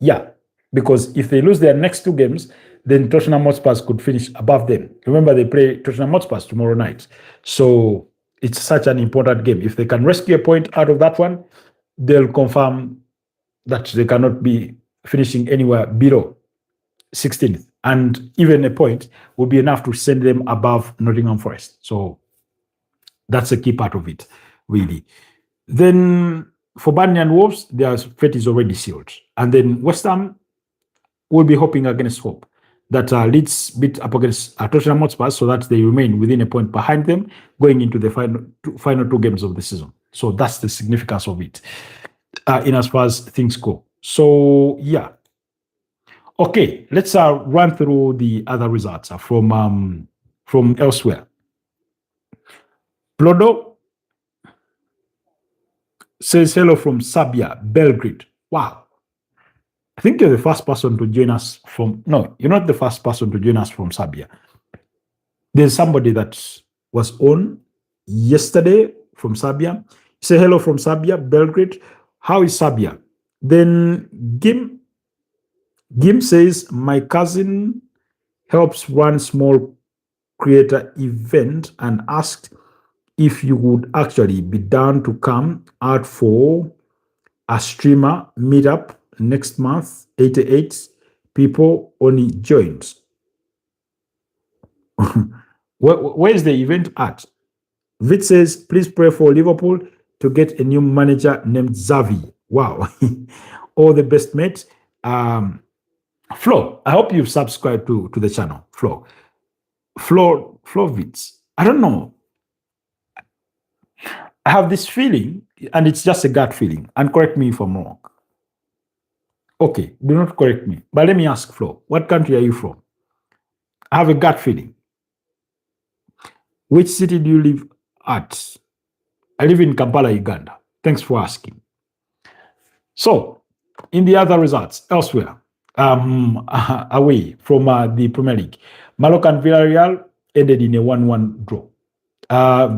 Yeah, because if they lose their next two games, then Tottenham Hotspur could finish above them. Remember, they play Tottenham Hotspur tomorrow night. So it's such an important game. If they can rescue a point out of that one, they'll confirm that they cannot be finishing anywhere below 16th. And even a point would be enough to send them above Nottingham Forest. So that's a key part of it, really. Then for Burnley and Wolves, their fate is already sealed. And then West Ham will be hoping against hope that Leeds beat up against Tottenham Hotspur so that they remain within a point behind them going into the final two games of the season. So that's the significance of it in as far as things go. So, yeah. Okay, let's run through the other results from elsewhere. Plodo says hello from Serbia, Belgrade. Wow. I think you're the first person to join us from... No, you're not the first person to join us from Serbia. There's somebody that was on yesterday from Serbia. Say hello from Serbia, Belgrade. How is Serbia? Then Gim says, my cousin helps run small creator event and asked if you would actually be down to come out for a streamer meetup next month. 88 people only joined. Where is the event at? Vit says, please pray for Liverpool to get a new manager named Xavi. Wow. All the best, mate. Flo, I hope you've subscribed to the channel. Flo Vits. I don't know. I have this feeling, and it's just a gut feeling, and correct me if I'm wrong. Okay, do not correct me. But let me ask Flo, what country are you from? I have a gut feeling. Which city do you live at? I live in Kampala, Uganda. Thanks for asking. So, in the other results, elsewhere, away from the Premier League, Mallorca and Villarreal ended in a 1-1 draw.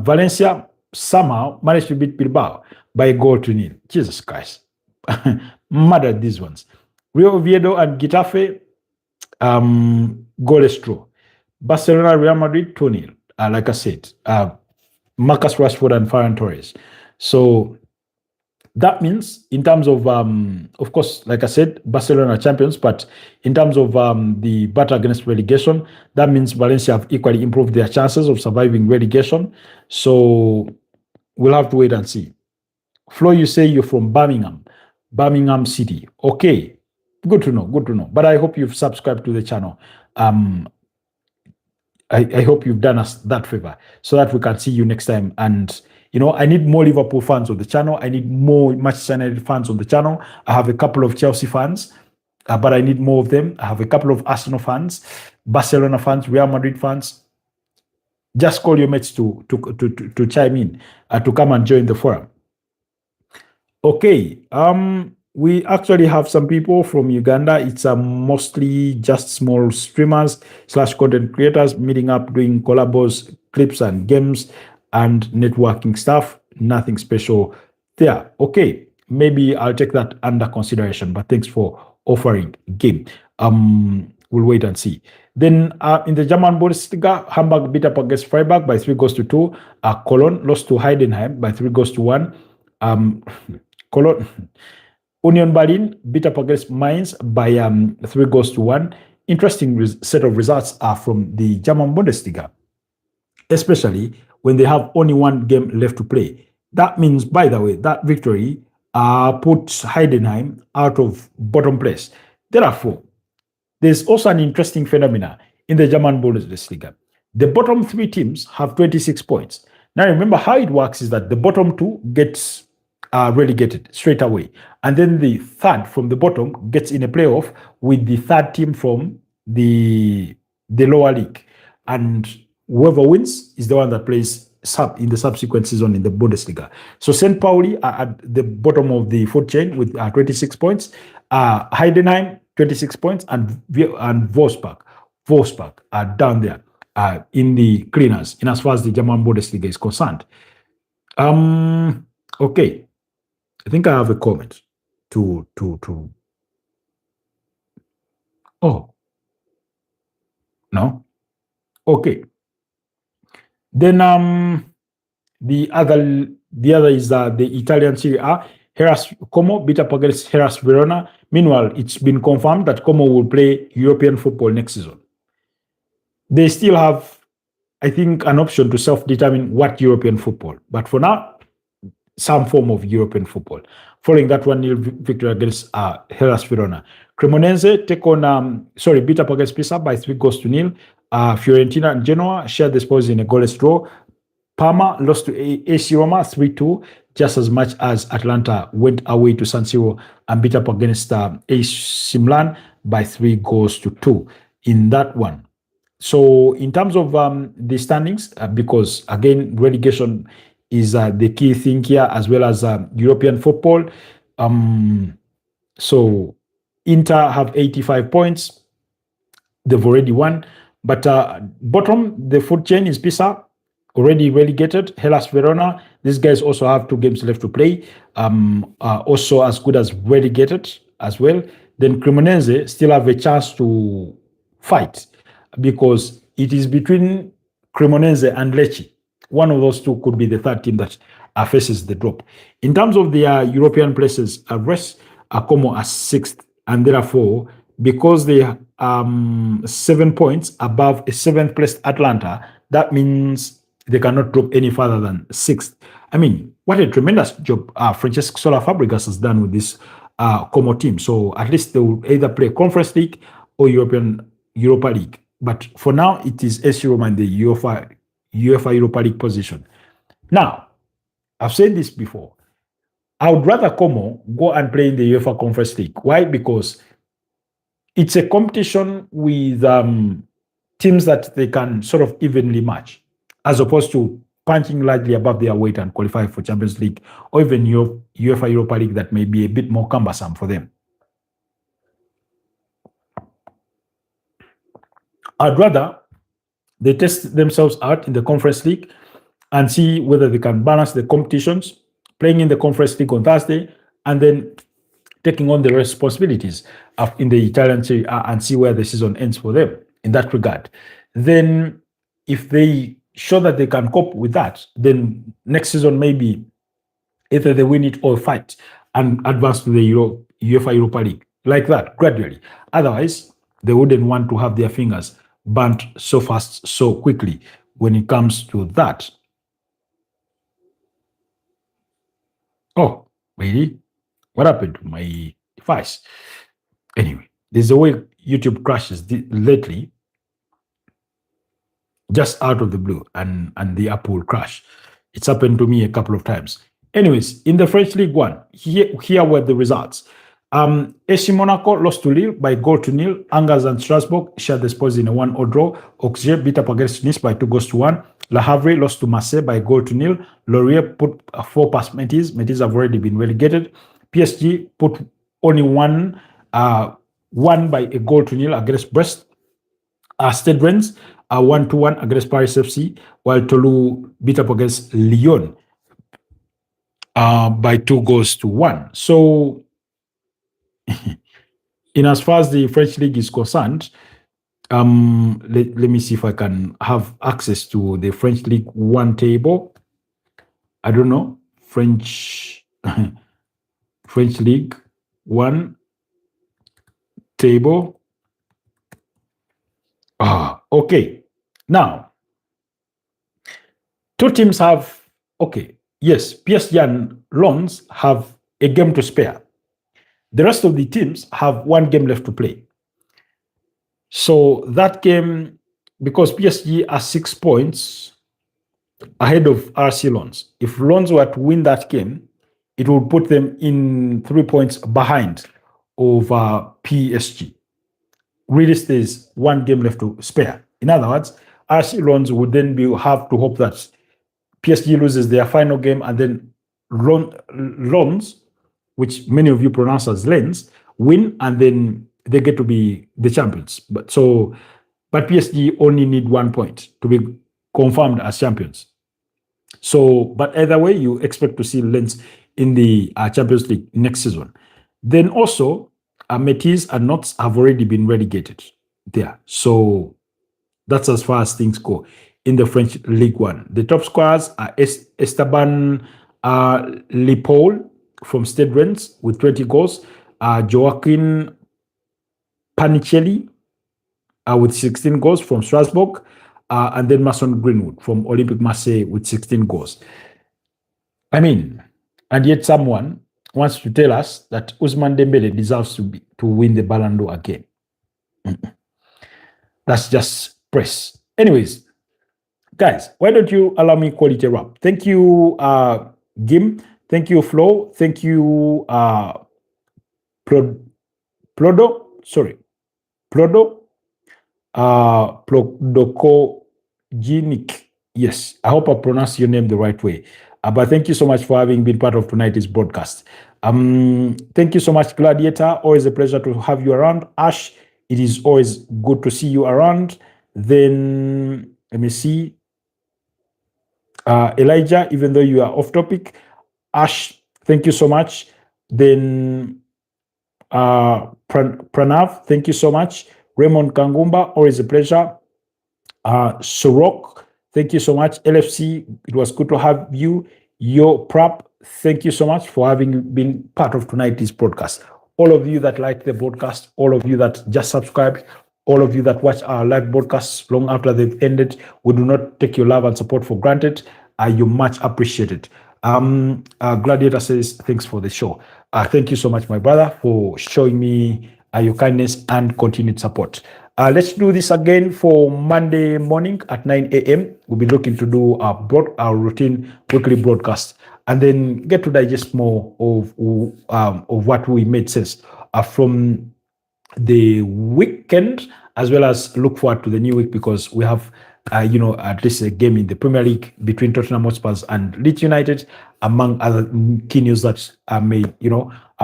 Valencia somehow managed to beat Bilbao by a goal to nil. Jesus Christ. Mad at these ones. Real Oviedo and Getafe, goalless draw. Barcelona, Real Madrid, 2-0. Like I said, Marcus Rashford and Ferran Torres. So that means, in terms of course, like I said, Barcelona are champions, but in terms of the battle against relegation, that means Valencia have equally improved their chances of surviving relegation. So we'll have to wait and see. Flo, you say you're from Birmingham City. Okay, good to know, good to know. But I hope you've subscribed to the channel. I hope you've done us that favor so that we can see you next time. And I need more Liverpool fans on the channel. I need more Manchester United fans on the channel. I have a couple of Chelsea fans, but I need more of them. I have a couple of Arsenal fans, Barcelona fans, Real Madrid fans. Just call your mates to chime in, to come and join the forum. Okay, we actually have some people from Uganda. It's mostly just small streamers / content creators meeting up, doing collabos, clips and games and networking stuff. Nothing special there. Okay, maybe I'll take that under consideration, but thanks for offering game. We'll wait and see. Then in the German Bundesliga, Hamburg beat up against Freiburg by 3-2. Cologne lost to Heidenheim by 3-1. Cologne, Union Berlin beat up against Mainz by 3-1. Interesting set of results are from the German Bundesliga, especially when they have only one game left to play. That means, by the way, that victory puts Heidenheim out of bottom place. Therefore, there's also an interesting phenomena in the German Bundesliga. The bottom 3 teams have 26 points. Now, remember how it works is that the bottom 2 gets relegated straight away. And then the third from the bottom gets in a playoff with the third team from the lower league. And whoever wins is the one that plays in the subsequent season in the Bundesliga. So St. Pauli are at the bottom of the food chain with 26 points. Heidenheim, 26 points, and Wolfsburg are down there in the cleaners in as far as the German Bundesliga is concerned. Okay. I think I have a comment to oh no. Okay. Then the other is the Italian Serie A. Como beat up against Hellas Verona. Meanwhile, it's been confirmed that Como will play European football next season. They still have, I think, an option to self-determine what European football. But for now, some form of European football. Following that 1-0 victory against Hellas Verona. Cremonese beat up against Pisa by 3-0. Fiorentina and Genoa shared the spoils in a goalless draw. Parma lost to AC Roma 3-2, just as much as Atalanta went away to San Siro and beat up against AC Milan by 3-2 in that one. So in terms of the standings, because again, relegation is the key thing here, as well as European football. So Inter have 85 points. They've already won. But bottom, the food chain is Pisa, already relegated. Hellas Verona, these guys also have 2 games left to play. Also as good as relegated as well. Then Cremonese still have a chance to fight because it is between Cremonese and Lecce. One of those 2 could be the third team that faces the drop. In terms of their European places, Rest Como as 6th, and therefore, because they are 7 points above a 7th placed Atlanta, that means they cannot drop any further than 6th. I mean, what a tremendous job Francesco Sola Fabregas has done with this Como team. So at least they will either play Conference League or Europa League. But for now, it is AC Roma in the UEFA Europa League position. Now, I've said this before. I would rather Como go and play in the UEFA Conference League. Why? Because it's a competition with teams that they can sort of evenly match, as opposed to punching largely above their weight and qualify for Champions League or even UEFA Europa League that may be a bit more cumbersome for them. I'd rather They test themselves out in the Conference League and see whether they can balance the competitions, playing in the Conference League on Thursday, and then taking on the responsibilities in the Italian Serie A and see where the season ends for them in that regard. Then, if they show that they can cope with that, then next season maybe either they win it or fight and advance to the UEFA Europa League, like that, gradually. Otherwise, they wouldn't want to have their fingers burnt so fast, so quickly when it comes to that. Oh, really? What happened to my device? Anyway, there's a way YouTube crashes lately, just out of the blue, and the app will crash. It's happened to me a couple of times. Anyways, in the French League One, here were the results. AC Monaco lost to Lille by 0-0. Angers and Strasbourg shared the spoils in a 1-0 draw. Auxerre beat up against Nice by 2-1. Le Havre lost to Marseille by 0-0. Lorient put 4 past Metis. Metis have already been relegated. PSG put only one by a 0-0 against Brest. Stade Rennes 1-1 against Paris FC, while Toulouse beat up against Lyon by 2-1. So, in as far as the French League is concerned, let me see if I can have access to the French League One table. I don't know, French League One table. Okay. Now, two teams have, yes, PSG and Lens have a game to spare. The rest of the teams have one game left to play. So that game, because PSG are 6 points ahead of RC Lens, if Lens were to win that game, it would put them in 3 points behind over PSG. Really, there's one game left to spare. In other words, RC Lens would then have to hope that PSG loses their final game, and then Lens, which many of you pronounce as Lens, win, and then they get to be the champions. But PSG only need 1 point to be confirmed as champions. So, but either way, you expect to see Lens in the Champions League next season. Then also, Metis and Knots have already been relegated there. So that's as far as things go in the French League One. The top scorers are Esteban Lipaul from Stade Rennes with 20 goals, Joaquin Panicelli with 16 goals from Strasbourg, and then Mason Greenwood from Olympique Marseille with 16 goals. I mean, and yet someone wants to tell us that Ousmane Dembele deserves to win the Ballon d'Or again. That's just press. Anyways, guys, why don't you allow me quality wrap? Thank you, Gim. Thank you, Flo. Thank you, Plodo. Sorry, Plodo. Plodokogenic. Yes, I hope I pronounced your name the right way. But thank you so much for having been part of tonight's broadcast. Thank you so much, Gladiator. Always a pleasure to have you around. Ash, it is always good to see you around. Then, let me see. Elijah, even though you are off topic. Ash, thank you so much. Then, Pranav, thank you so much. Raymond Kangumba, always a pleasure. Sorok, thank you so much. LFC, it was good to have you. Yo Prop, thank you so much for having been part of tonight's broadcast. All of you that like the broadcast, all of you that just subscribed, all of you that watch our live broadcasts long after they've ended, we do not take your love and support for granted. You're much appreciated. Gladiator says, thanks for the show. Thank you so much, my brother, for showing me your kindness and continued support. Let's do this again for Monday morning at 9 a.m. We'll be looking to do our routine weekly broadcast, and then get to digest more of what we made sense from the weekend, as well as look forward to the new week, because we have at least a game in the Premier League between Tottenham Hotspur and Leeds United, among other key news that may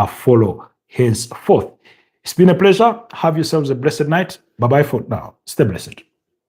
follow henceforth. It's been a pleasure. Have yourselves a blessed night. Bye-bye for now. Stay blessed.